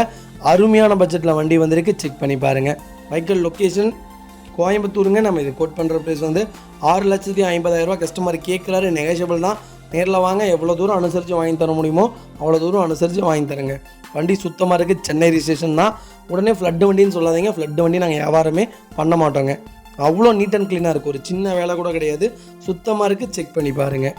அருமையான பட்ஜெட்டில் வண்டி வந்திருக்கு. செக் பண்ணி பாருங்கள். வெஹிக்கிள் லொக்கேஷன் கோயம்புத்தூருங்க. நம்ம இது கோட் பண்ணுற ப்ரைஸ் வந்து 6,50,000 கஸ்டமர் கேட்குறாரு. நெகோஷியபிள் தான். நேரில் வாங்க, எவ்வளோ தூரம் அனுசரித்து வாங்கி தர முடியுமோ அவ்வளோ தூரம் அனுசரித்து வாங்கி தரேங்க. வண்டி சுத்தமாக இருக்குது. சென்னை ரிஜிஸ்ட்ரேஷன் தான். உடனே ஃப்ளட்டு வண்டின்னு சொல்லாதீங்க. ஃப்ளட்டு வண்டி நாங்கள் வியாபாரமே பண்ண மாட்டோங்க. அவ்வளோ நீட் அண்ட் க்ளீனாக இருக்குது. ஒரு சின்ன வேலை கூட கிடையாது. சுத்தமாக இருக்குது. செக் பண்ணி பாருங்கள்.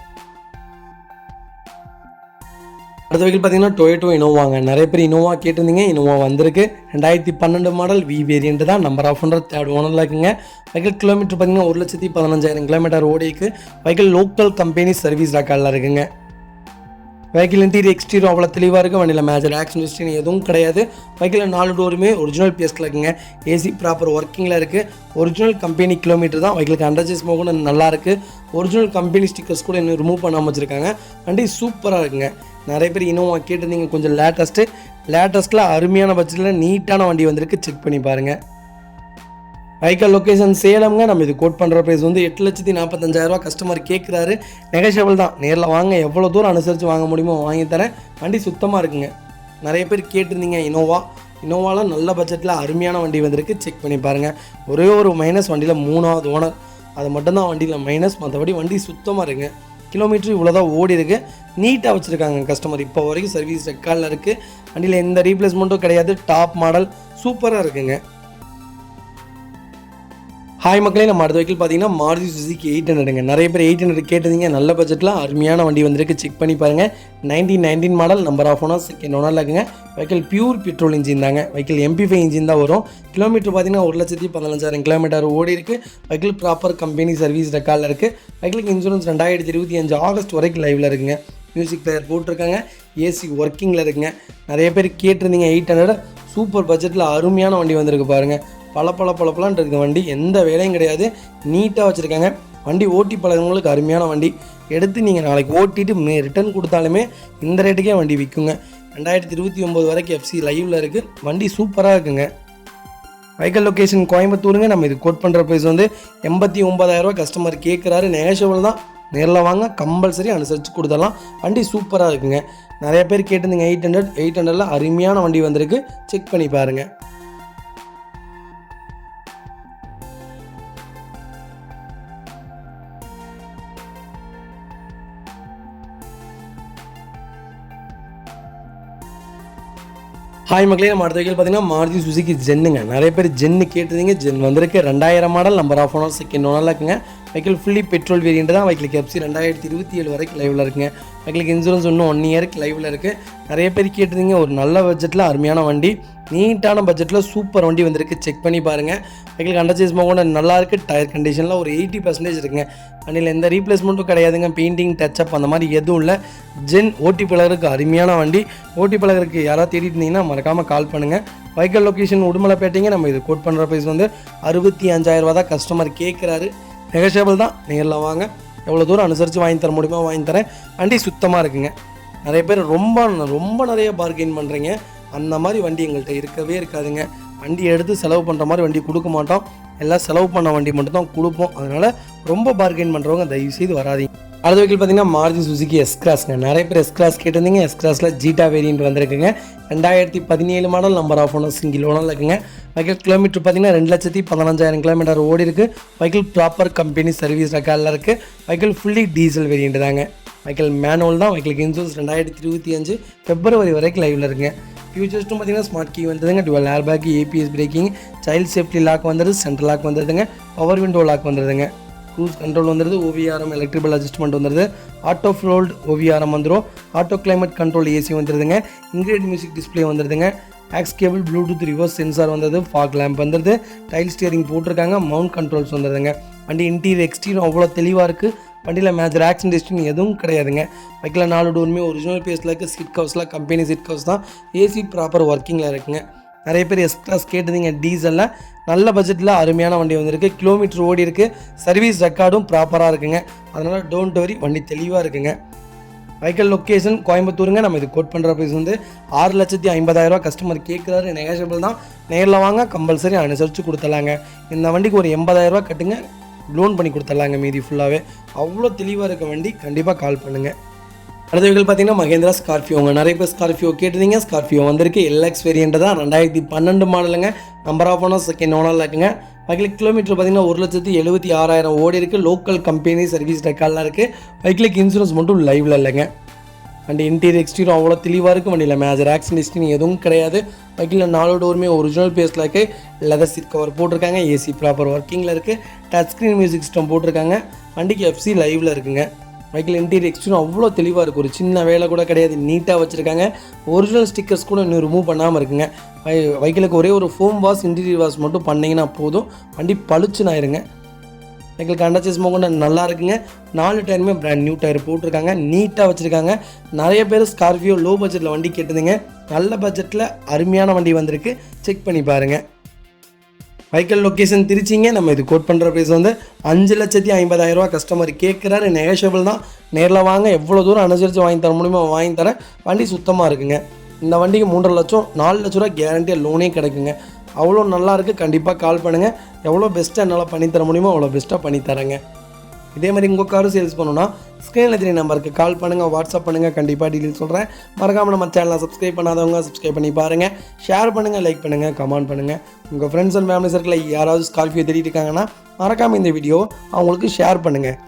அடுத்த வெஹிக்கிள் பார்த்தீங்கன்னா டொயோட்டோ இனோவாங்க. நிறைய பேர் இனோவா கேட்டிருந்தீங்க. இனோவா வந்திருக்கு. 2012 மாடல் வி வேரியண்ட் தான். நம்பர் ஆஃப் ஓனர் 3rd ஓனரில் இருக்குங்க. வெஹிக்கிள் கிலோமீட்டர் பார்த்தீங்கன்னா 1,15,000 கிலோமீட்டர் ஓடிக்கு. வெஹிக்கிள் லோக்கல் கம்பெனி சர்வீஸ் ரெக்கார்டில் இருக்குங்க. வெஹிக்கிள் இன்டீரியர் எக்ஸ்டீரியர் அவ்வளோ தெளிவாக இருக்குது. வண்டியில் மேஜர் ஆக்சிடென்ட் எதுவும் கிடையாது. வெஹிக்கிள் 4 டோருமே ஒரிஜினல் பேஸ்டில் இருக்குங்க. ஏசி ப்ராப்பர் ஒர்க்கிங்கில் இருக்குது. ஒரிஜினல் கம்பெனி கிலோமீட்டர் தான். வெஹிக்கிளுக்கு அண்டர்சேஸ் கூட நல்லா இருக்குது. ஒரிஜினல் கம்பெனி ஸ்டிக்கர்ஸ் கூட இன்னும் ரிமூவ் பண்ணாமல் வச்சுருக்காங்க. வண்டி சூப்பராக இருக்குங்க. நிறைய பேர் இனோவா கேட்டிருந்தீங்க. கொஞ்சம் லேட்டஸ்ட்டில் அருமையான பட்ஜெட்டில் நீட்டான வண்டி வந்திருக்கு. செக் பண்ணி பாருங்கள். வெஹிக்கிள் லொக்கேஷன் சேலம்ங்க. நம்ம இது கோட் பண்ணுற ப்ரைஸ் வந்து 8,45,000 கஸ்டமர் கேட்குறாரு. நெகோஷியபிள் தான். நேரில் வாங்க, எவ்வளோ தூரம் அனுசரித்து வாங்க முடியுமோ வாங்கி தரேன். வண்டி சுத்தமாக இருக்குங்க. நிறைய பேர் கேட்டிருந்தீங்க இனோவாலாம் நல்ல பட்ஜெட்டில் அருமையான வண்டி வந்திருக்கு. செக் பண்ணி பாருங்கள். ஒரே ஒரு மைனஸ், வண்டியில் 3வது ஓனர். அது மட்டும்தான் வண்டியில் மைனஸ். மற்றபடி வண்டி சுத்தமாக இருக்குங்க. கிலோமீட்டர் இவ்வளோ தான் ஓடி இருக்குது. நீட்டாக வச்சுருக்காங்க கஸ்டமர். இப்போ வரைக்கும் சர்வீஸ் ரெக்கார்டில் இருக்குது. வண்டியில் எந்த ரீப்ளேஸ்மெண்ட்டும் கிடையாது. டாப் மாடல் சூப்பராக இருக்குங்க. ஹாய் மக்களே, நம்ம அடுத்த வெஹிக்கிள் பார்த்தீங்கன்னா மாருதி சுசுகி 800ங்க. நிறைய பேர் 800 கேட்டிருந்தீங்க. நல்ல பட்ஜெட்டில் அருமையான வண்டி வந்திருக்கு. செக் பண்ணி பாருங்கள். 1919 model. Number of owner 2nd ஓனரில் இருக்குங்க. வெஹிக்கிள் பியூர் பெட்ரோல் இன்ஜின் தாங்க. வெஹிக்கிள் MP5 இன்ஜின் தான் வரும். கிலோமீட்டர் பார்த்தீங்கன்னா 1,15,000 கிலோமீட்டர் ஓடி இருக்குது. வெஹிக்கிள் ப்ராப்பர் கம்பெனி சர்வீஸ் ரெக்கார்டில் இருக்குது. வெஹிக்கிளுக்கு இன்சூரன்ஸ் 2025 ஆகஸ்ட் வரைக்கும் லைவில் இருக்குங்க. மியூசிக் பிளேயர் போட்டிருக்காங்க. ஏசி ஒர்க்கிங்கில் இருக்குங்க. நிறைய பேர் கேட்டிருந்தீங்க 800. சூப்பர் பட்ஜெட்டில் அருமையான வண்டி வந்திருக்கு பாருங்கள். பளபளன்னு இருக்குது வண்டி. எந்த வேலையும் கிடையாது. நீட்டாக வச்சுருக்காங்க. வண்டி ஓட்டி பழகிறவங்களுக்கு அருமையான வண்டி. எடுத்து நீங்கள் நாளைக்கு ஓட்டிட்டு ரிட்டர்ன் கொடுத்தாலுமே இந்த ரேட்டுக்கே வண்டி விற்குங்க. 2029 வரைக்கும் FC லைவில் இருக்குது. வண்டி சூப்பராக இருக்குங்க. வெஹிக்கிள் லொக்கேஷன் கோயம்புத்தூருங்க. நம்ம இது கோட் பண்ணுற ப்ரைஸ் வந்து 89,000 கஸ்டமர் கேட்குறாரு. நெகோஷியபிள் தான். நேரில் வாங்க, கம்பல்சரி அனுசரித்து கொடுத்துடலாம். வண்டி சூப்பராக இருக்குங்க. நிறைய பேர் கேட்டிருந்தீங்க 800 அருமையான வண்டி வந்திருக்கு. செக் பண்ணி பாருங்கள். ஹாய் மக்களே, நம்ம அடுத்த வெஹிக்கிள் பார்த்தீங்கன்னா மாருதி சுசுகி ஜென்னுங்க. நிறைய பேர் ஜென்னு கேட்டிருந்தீங்க. ஜென் வந்திருக்கு. 2000 model. Number of owner 2nd ஓனரில் இருக்குங்க. வெஹிக்கிள் ஃபுல்லி பெட்ரோல் வேரியண்ட் தான். வெஹிக்கிளுக்கு FC 2027 வரைக்கும் லைவில் இருக்குங்க. வெஹிக்கிளுக்கு இன்சூரன்ஸ் இன்னும் 1 இயருக்கு லைவில் இருக்குது. நிறைய பேர் கேட்டிருந்தீங்க. ஒரு நல்ல பட்ஜெட்டில் அருமையான வண்டி, நீட்டான பட்ஜெட்டில் சூப்பர் வண்டி வந்திருக்கு. செக் பண்ணி பாருங்கள். வெஹிக்கிளுக்கு அண்டர்சேஸ் கூட நல்லா இருக்குது. டயர் கண்டிஷனில் ஒரு 80% இருக்குங்க. வண்டியில் எந்த ரீப்ளேஸ்மெண்ட்டும் கிடையாதுங்க. பெயிண்டிங் டச்சப் அந்த மாதிரி எதுவும் இல்லை. ஜென் ஓட்டி பழகிறதுக்கு அருமையான வண்டி. ஓட்டி பழகிறதுக்கு யாராவது தேடிட்டு இருந்தீங்கன்னா மறக்காமல் கால் பண்ணுங்கள். வெஹிக்கிள் லொக்கேஷன் உடுமலைப்பேட்டைங்க. நம்ம இது கோட் பண்ணுற ப்ரைஸ் வந்து 65,000 தான் கஸ்டமர் கேட்குறாரு. நெகோஷியபிள் தான். நேரில் வாங்க, எவ்வளோ தூரம் அனுசரித்து வாங்கி தர முடியுமோ வாங்கி தரேன். வண்டி சுத்தமாக இருக்குங்க. நிறைய பேர் ரொம்ப நிறைய பார்கெயின் பண்ணுறீங்க. அந்த மாதிரி வண்டி எங்கள்கிட்ட இருக்கவே இருக்காதுங்க. வண்டி எடுத்து செலவு பண்ணுற மாதிரி வண்டி கொடுக்க மாட்டோம். எல்லாம் செலவு பண்ண வண்டி மட்டும் தான் கொடுப்போம். அதனால் ரொம்ப பார்கெயின் பண்ணுறவங்க தயவுசெய்து வராதிங்க. அடுத்த வெஹிக்கிள் பார்த்தீங்கன்னா மாருதி சுசுகி S-Crossங்க. நிறைய பேர் S-Cross கேட்டிருந்தீங்க. S-Crossல ஜீட்டா வேரியண்ட் வந்திருக்குங்க. 2017 model. Number of owner single ஓனரில் இருக்குங்க. வெஹிக்கிள் கிலோமீட்டர் பார்த்தீங்கன்னா 2,15,000 கிலோமீட்டர் ஓடி இருக்குது. வெஹிக்கிள் ப்ராப்பர் கம்பெனி சர்வீஸ் ரெக்கார்டில் இருக்குது. வெஹிக்கிள் ஃபுல்லி டீசல் வேரியண்ட் தாங்க. வெஹிக்கிள் மேனுவல் தான். வெஹிக்கிளுக்கு இன்சூரன்ஸ் 2025 February வரைக்கும் லைவில் இருக்குங்க. ஃபியூச்சர்ஸ்ட்டும் பார்த்தீங்கன்னா ஸ்மார்ட் கீ வந்துடுதுங்க. Dual air bag, APS braking, child safety lock வந்துடுது, சென்ட்ரல் லாக் வந்துடுதுங்க, பவர் விண்டோ லாக் வந்துடுதுங்க, க்ரூஸ் கண்ட்ரோல் வந்துடுது, OVRM எலக்ட்ரிக்கல் அட்ஜஸ்ட்மெண்ட் வந்துடுது, ஆட்டோ ஃப்ளோல்டு OVRM வந்துடும், ஆட்டோ கிளைமேட் கண்ட்ரோல் AC வந்துடுதுங்க, இன்கிரேட் மியூசிக் டிஸ்பிளே வந்துடுதுங்க, aux cable, Bluetooth reverse sensor வந்தது, fog lamp வந்துடுது, டைல் ஸ்டியரிங் போட்டிருக்காங்க, மவுண்ட் கண்ட்ரோல்ஸ் வந்துடுதுங்க. வண்டி இன்டீரியர் எக்ஸ்டீரியர் அவ்வளோ தெளிவாக இருக்குது. வண்டியில் மேஜர் ஆக்சிடென்ட் எதுவும் கிடையாதுங்க. பைக்கில் 4 டோருமே ஒரிஜினல் பேஸில் இருக்குது. சீட் கவர்ஸ்லாம் கம்பெனி சீட் கவர்ஸ் தான். AC ப்ராப்பர் ஒர்க்கிங்கில் இருக்குங்க. நிறைய பேர் எக்ஸ்ட்ராஸ் கேட்டுருந்தீங்க. டீசலில் நல்ல பட்ஜெட்டில் அருமையான வண்டி வந்திருக்கு. கிலோமீட்டர் ஓடி இருக்குது. சர்வீஸ் ரெக்கார்டும் ப்ராப்பராக இருக்குங்க. அதனால் டோன்ட் வரி, வண்டி தெளிவாக இருக்குங்க. வெஹிக்கல் லொக்கேஷன் கோயம்புத்தூருங்க. நம்ம இது கோட் பண்ணுற ப்ரைஸ் வந்து 6,50,000 கஸ்டமர் கேட்குறாரு. நெகோஷியபிள் தான். நேரில் வாங்க, கம்பல்சரி அனுசரித்து கொடுத்துடலாங்க. இந்த வண்டிக்கு ஒரு 80,000 கட்டுங்க, லோன் பண்ணி கொடுத்துடலாங்க. மீதி ஃபுல்லாகவே அவ்வளோ தெளிவாக இருக்க வண்டி. கண்டிப்பாக கால் பண்ணுங்கள். அடுத்த வெஹிக்கல் பார்த்தீங்கன்னா மகேந்திரா ஸ்கார்பியோங்க. நிறைய பேர் ஸ்கார்பியோ கேட்டிருந்தீங்க. ஸ்கார்பியோ வந்திருக்கு. எல்எக்ஸ் வேரியண்ட் தான். 2012 மாடலுங்க. நம்பர் ஆஃப் ஓனர் செகண்ட் ஓனரில் இருக்குங்க. வெஹிக்கிள் கிலோமீட்டர் பார்த்தீங்கன்னா 1,76,000 ஓடி இருக்குது. லோக்கல் கம்பெனி சர்வீஸ் ரெக்கார்ட்லாம் இருக்குது. வெஹிக்கிளுக்கு இன்சூரன்ஸ் மட்டும் லைவில் இல்லைங்க. வண்டி இன்டீரியர் எக்ஸ்டீரியர் அவ்வளோ தெளிவாக இருக்குது. வண்டியில் மேஜர் ஆக்சிடென்ட் ஹிஸ்ட்ரி எதுவும் கிடையாது. வெஹிக்கிளில் 4 டோருமே ஒரிஜினல் பேஸில் இருக்குது. லெதர் சீட் கவர் போட்டிருக்காங்க. ஏசி ப்ராப்பர் ஒர்க்கிங்கில் இருக்குது. டச் ஸ்க்ரீன் மியூசிக் சிஸ்டம் போட்டிருக்காங்க. வண்டிக்கு எஃப்சி லைவில் இருக்குங்க. வெஹிக்கிள் இன்டீரியர் எக்ஸ்டீரியர் அவ்வளோ தெளிவாக இருக்குது. ஒரு சின்ன வேலை கூட கிடையாது. நீட்டாக வச்சுருக்காங்க. ஒரிஜினல் ஸ்டிக்கர்ஸ் கூட இன்னும் ரிமூவ் பண்ணாமல் இருக்குங்க. வெஹிக்கிளுக்கு ஒரே ஒரு ஃபோம் வாஷ், இன்டீரியர் வாஷ் மட்டும் பண்ணிங்கன்னா போதும். வண்டி பளிச்சுன்னு ஆயிருங்க. வெஹிக்கிளுக்கு அண்டர்சேஸ் கொண்டு நல்லா இருக்குங்க. 4 டயருமே பிராண்ட் நியூ டயர் போட்டிருக்காங்க. நீட்டாக வச்சுருக்காங்க. நிறைய பேர் ஸ்கார்பியோ லோ பட்ஜெட்டில் வண்டி கேட்டுதுங்க. நல்ல பட்ஜெட்டில் அருமையான வண்டி வந்திருக்கு. செக் பண்ணி பாருங்கள். வெஹிக்கிள் லொக்கேஷன் திருச்சிங்க. நம்ம இது கோட் பண்ணுற ப்ரைஸ் வந்து 5,50,000 கஸ்டமர் கேட்குறாரு. நெகோஷியபிள் தான். நேரில் வாங்க, எவ்வளோ தூரம் அனுசரித்து வாங்கி தர முடியுமோ வாங்கி தரேன். வண்டி சுத்தமாக இருக்குங்க. இந்த வண்டிக்கு 3.5 லட்சம் 4 லட்ச ரூபா கேரண்டியாக லோனே கிடைக்குங்க. அவ்வளோ நல்லாயிருக்கு. கண்டிப்பாக கால் பண்ணுங்கள். எவ்வளோ பெஸ்ட்டாக என்னால் பண்ணித்தர முடியுமோ அவ்வளோ பெஸ்ட்டாக பண்ணித்தரேங்க. இதே மாதிரி உங்கள் காரும் சேல்ஸ் பண்ணணும்னா ஸ்க்ரீனில் 3 நம்பருக்கு கால் பண்ணுங்கள், வாட்ஸ்அப் பண்ணுங்கள். கண்டிப்பாக டீட்டெயில் சொல்கிறேன். மறக்காமல் நம்ம சேனலை சப்ஸ்கிரைப் பண்ணாதவங்க சப்ஸ்கிரைப் பண்ணி பாருங்கள். ஷேர் பண்ணுங்கள், லைக் பண்ணுங்கள், கமெண்ட் பண்ணுங்கள். உங்கள் ஃப்ரெண்ட்ஸ் அண்ட் ஃபேமிலி சர்க்கிளில் யாராவது ஸ்கார்பியோ தேடிட்டு இருக்காங்கன்னா மறக்காமல் இந்த வீடியோ அவங்களுக்கு ஷேர் பண்ணுங்கள்.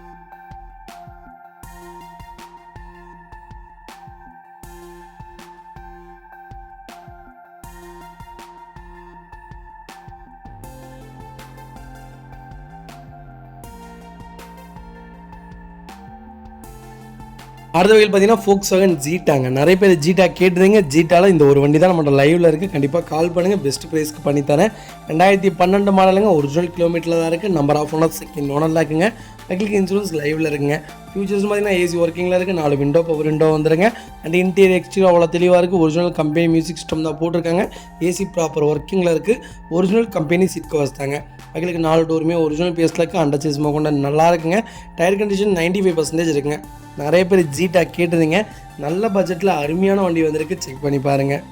அடுத்த வகையில் பார்த்தீங்கன்னா Volkswagen ஜீட்டாங்க. நிறைய பேர் ஜீட்டா கேட்டுறீங்க. ஜீட்டாவில் இந்த ஒரு வண்டி தான் நம்மளோட லைவில் இருக்குது. கண்டிப்பாக கால் பண்ணுங்கள். பெஸ்ட் ப்ரைஸ்க்கு பண்ணித்தரேன். 2012 மாடலுங்க. ஒரிஜினல் கிலோமீட்டரில் தான் இருக்குது. நம்பர் ஆஃப் ஓனர் செகண்ட் ஓனரில் இருக்குங்க. வெஹிக்கிளுக்கு இன்சூரன்ஸ் லைவில் இருக்குங்க. ஃபியூச்சர்ஸ் பார்த்தீங்கன்னா ஏசி ஒர்க்கிங்கில் இருக்குது. 4 விண்டோ பவர் விண்டோ வந்துருங்க. அண்ட் இன்டீரியர் எக்ஸ்டீரியர் அவ்வளோ தெளிவாக இருக்குது. ஒரிஜினல் கம்பெனி மியூசிக் சிஸ்டம் தான் போட்டிருக்காங்க. ஏசி ப்ராப்பர் ஒர்க்கிங்கில் இருக்குது. ஒரிஜினல் கம்பெனி சீட் கவர்ஸ் தாங்க. வெஹிக்கிளுக்கு 4 டோருமே ஒரிஜினல் பேஸில் இருக்குது. அண்டர்சேஸ் கொண்டு நல்லா இருக்குங்க. டயர் கண்டிஷன் 95% இருக்குங்க. நிறைய பேர் ஜீட்டா கேட்டுருந்தீங்க. நல்ல பட்ஜெட்டில் அருமையான வண்டி வந்திருக்கு. செக் பண்ணி பாருங்கள்.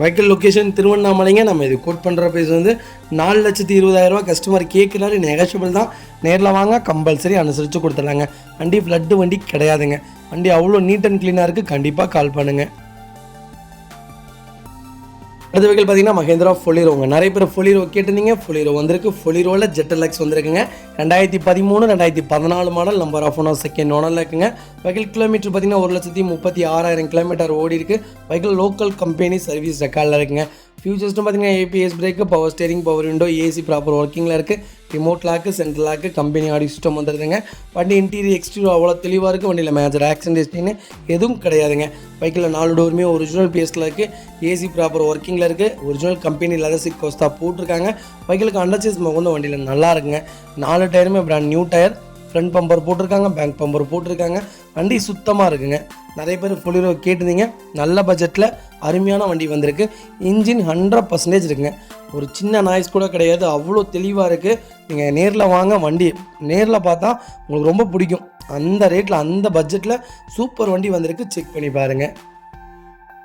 வெஹிக்கிள் லொக்கேஷன் திருவண்ணாமலைங்க. நம்ம இது கோட் பண்ணுற ப்ரைஸ் வந்து 4,20,000 கஸ்டமர் கேட்குறாரு. நெகோஷியபிள் தான். நேரில் வாங்க, கம்பல்சரி அனுசரித்து கொடுத்துடலாங்க. வண்டி ஃப்ளட்டு வண்டி கிடையாதுங்க. வண்டி அவ்வளோ நீட் அண்ட் க்ளீனாக இருக்குது. கண்டிப்பாக கால் பண்ணுங்கள். அடுத்த வெஹிக்கிள் பார்த்தீங்கன்னா மகேந்திரா ஃபொலிரோங்க. நிறைய பேர் ஃபொலிரோ கேட்டிருந்தீங்க. ஃபொலிரோ வந்திருக்கு. ஃபொலிரோவில் ஜெட்டலக்ஸ் வந்திருக்குங்க. 2013 2014 model. Number of owner second ஓனரில் இருக்குங்க. வெஹிக்கிள் கிலோமீட்டர் பார்த்தீங்கன்னா 1,36,000 கிலோமீட்டர் ஓடி இருக்குது. வெஹிக்கிள் லோக்கல் கம்பெனி சர்வீஸ் ரெக்கார்டில் இருக்குங்க. ஃபியூச்சர்ஸ்னு பார்த்தீங்கன்னா ABS brake, power steering, power window, AC proper ஒர்க்கிங்கில் இருக்குது. Remote lock, central lock, company audio system வந்துடுதுங்க. வண்டி இன்டீரியர் எக்ஸ்டீரியர் அவ்வளோ தெளிவாக இருக்குது. வண்டியில் மேஜர் ஆக்சிடென்ட் ஹிஸ்ட்ரின்னு எதுவும் கிடையாதுங்க. வெஹிக்கிளில் 4 டோருமே ஒரிஜினல் பேஸில் இருக்குது. ஏசி ப்ராப்பர் ஒர்க்கிங்கில் இருக்குது. ஒரிஜினல் கம்பெனி லெதர் சீட் கோஸ்தா போட்டிருக்காங்க. வெஹிக்கிளுக்கு அண்டர்சேஸ் கொண்டு வண்டியில் நல்லா இருக்குங்க. 4 டயருமே brand new tyre. Front bumper போட்டிருக்காங்க. பேக் பம்பர் போட்டிருக்காங்க. வண்டி சுத்தமாக இருக்குங்க. நிறைய பேர் ஃபொலிரோ கேட்டிருந்தீங்க. நல்ல பட்ஜெட்டில் அருமையான வண்டி வந்திருக்கு. இன்ஜின் 100% இருக்குங்க. ஒரு சின்ன நாய்ஸ் கூட கிடையாது. அவ்வளோ தெளிவாக இருக்குது. நீங்கள் நேரில் வாங்க, வண்டி நேரில் பார்த்தா உங்களுக்கு ரொம்ப பிடிக்கும். அந்த ரேட்டில் அந்த பட்ஜெட்டில் சூப்பர் வண்டி வந்திருக்கு. செக் பண்ணி பாருங்கள்.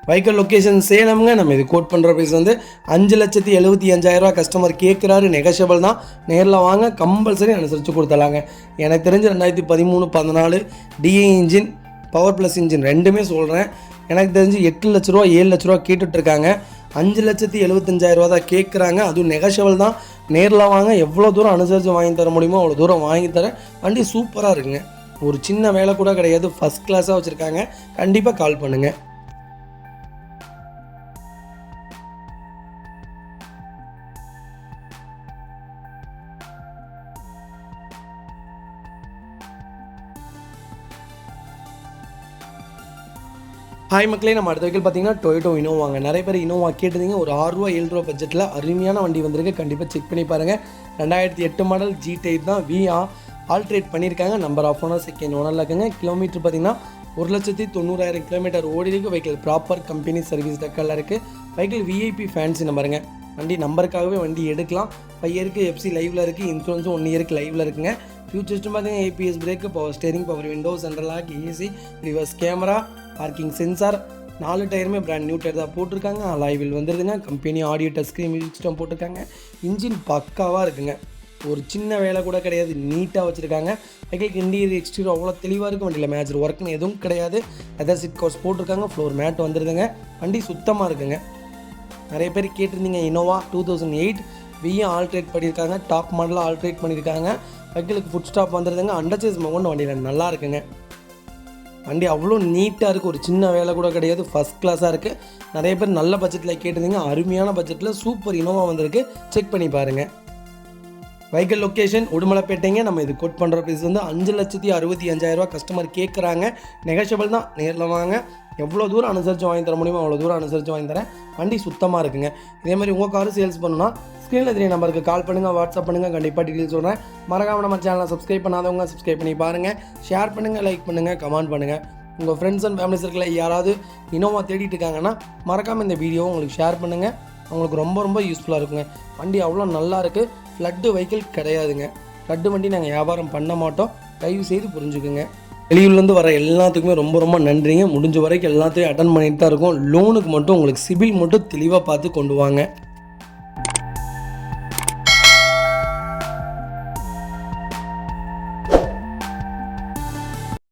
வெஹிக்கிள் லொக்கேஷன் சேலம்ங்க. நம்ம இது கோட் பண்ணுற ப்ரைஸ் வந்து 5,75,000 கஸ்டமர் கேட்குறாரு. நெகோஷியபிள் தான். நேரில் வாங்க, கம்பல்சரி அனுசரித்து கொடுத்துடலாங்க. எனக்கு தெரிஞ்ச 2013 14 DA engine, power plus engine ரெண்டுமே சொல்கிறேன். எனக்கு தெரிஞ்சு 8 லட்ச ரூபா 7 லட்ச ரூபா கேட்டுட்ருக்காங்க. 5,75,000 தான் கேட்குறாங்க. அதுவும் நெகோஷியபிள் தான். நேரில் வாங்க, எவ்வளோ தூரம் அனுசரித்து வாங்கி தர முடியுமோ அவ்வளோ தூரம் வாங்கி தரேன். வண்டி சூப்பராக இருக்குங்க. ஒரு சின்ன வேலை கூட கிடையாது. ஃபஸ்ட் கிளாஸாக வச்சுருக்காங்க. கண்டிப்பாக கால் பண்ணுங்கள். ஹாய் மக்களே, நம்ம அடுத்த வெஹிக்கிள் பார்த்தீங்கன்னா டொயோட்டோ இனோவாங்க. நிறைய பேர் இனோவா கேட்டிருந்தீங்க. ஒரு 6 ரூபா 7 ரூபா பட்ஜெட்டில் அருமையான வண்டி வந்திருக்கு. கண்டிப்பாக செக் பண்ணி பாருங்கள். 2008 மாடல் G-Type தான். ஆல்ட்ரேட் பண்ணியிருக்காங்க. நம்பர் ஆஃப் ஓனர் செகண்ட் ஓனரில் இருக்குங்க. கிலோமீட்டர் பார்த்தீங்கன்னா 1,90,000 கிலோமீட்டர் ஓடி இருக்குது. வெஹிக்கிள் ப்ராப்பர் கம்பெனி சர்வீஸ் ரெக்கார்டில் இருக்குது. வெஹிக்கிள் விஐபி ஃபேன்சி நம்பருங்க. வண்டி நம்பருக்காகவே வண்டி எடுக்கலாம். 5 இயருக்கு எஃப்சி லைவில் இருக்குது, இன்சூரன்ஸும் 1 இயருக்கு லைவில் இருக்குங்க. ஃபியூச்சர்ஸ்ட்டு பார்த்தீங்கன்னா ABS brake, power steering, power window, central lock, AC, reverse camera, parking sensor, 4 டயருமே பிராண்ட் நியூ டயர் தான் போட்டிருக்காங்க. அலாய் வீல் வந்துடுதுங்க. Company audio touch screen music system போட்டிருக்காங்க. இன்ஜின் பக்காவாக இருக்குங்க. ஒரு சின்ன வேலை கூட கிடையாது, நீட்டாக வச்சுருக்காங்க. வெஹிக்கிளுக்கு இன்டீரியர் எக்ஸ்டீரியர் அவ்வளோ தெளிவாக இருக்கும். வண்டியில் மேஜர் ஒர்க்குன்னு எதுவும் கிடையாது. லெதர் சீட் கவர்ஸ் போட்டிருக்காங்க. ஃப்ளோர் மேட் வந்துடுதுங்க. வண்டி சுத்தமாக இருக்குங்க. நிறைய பேர் கேட்டிருந்தீங்க இனோவா 2008 விஏ ஆல்ட்ரேட் பண்ணியிருக்காங்க. டாப் மாடலாக ஆல்ட்ரேட் பண்ணியிருக்காங்க. வெஹிக்கிளுக்கு ஃபுட் ஸ்டாப் வந்துடுதுங்க. அண்டர்சேஸ் மவுண்ட் வண்டியில் நல்லா இருக்குங்க. வண்டி அவ்வளோ நீட்டாக இருக்குது, ஒரு சின்ன வேலை கூட கிடையாது, ஃபஸ்ட் கிளாஸாக இருக்குது. நிறைய பேர் நல்ல பட்ஜெட்டில் கேட்டிருந்தீங்க. அருமையான பட்ஜெட்டில் சூப்பர் இனோவா வந்திருக்கு, செக் பண்ணி பாருங்கள். வெஹிக்கிள் லொக்கேஷன் உடுமலைப்பேட்டைங்க. நம்ம இது கோட் பண்ணுற ப்ரைஸ் வந்து 5,65,000 கஸ்டமர் கேட்குறாங்க. நெகோஷியபிள் தான், நேரில் வாங்க. எவ்வளோ தூரம் அனுசரித்து வாங்கி தர முடியுமோ அவ்வளோ தூரம் அனுசரித்து வாங்கி தரேன். வண்டி சுத்தமாக இருக்குங்க. இதே மாதிரி உங்கள் காரு சேல்ஸ் பண்ணணும்னா ஸ்க்ரீனில் தெரிய நம்பருக்கு கால் பண்ணுங்கள், வாட்ஸ்அப் பண்ணுங்கள். கண்டிப்பாக டீட்டெயில்ஸ் சொல்கிறேன். மறக்காம நம்ம சேனலை சப்ஸ்கிரைப் பண்ணாதவங்க சப்ஸ்கிரைப் பண்ணி பாருங்கள். ஷேர் பண்ணுங்கள், லைக் பண்ணுங்கள், கமெண்ட் பண்ணுங்கள். உங்கள் ஃப்ரெண்ட்ஸ் அண்ட் ஃபேமிலி சர்க்கிளில் யாராவது இனோவா தேடிட்டு இருக்காங்கன்னா மறக்காமல் இந்த வீடியோவை உங்களுக்கு ஷேர் பண்ணுங்கள். அவங்களுக்கு ரொம்ப ரொம்ப யூஸ்ஃபுல்லாக இருக்குங்க. வண்டி அவ்வளோ நல்லா இருக்குது. ஃப்ளட்டு வெஹிக்கிள் கிடையாதுங்க. ஃப்ளட்டு வண்டி நாங்கள் வியாபாரம் பண்ண மாட்டோம், தயவு செய்து புரிஞ்சுக்குங்க. வெளியூர்லேருந்து வர எல்லாத்துக்குமே ரொம்ப ரொம்ப நன்றிங்க. முடிஞ்ச வரைக்கும் எல்லாத்தையும் அட்டன் பண்ணிட்டு தான் இருக்கோம். லோனுக்கு மட்டும் உங்களுக்கு சிபில் மட்டும் தெளிவாக பார்த்து கொண்டு வாங்க.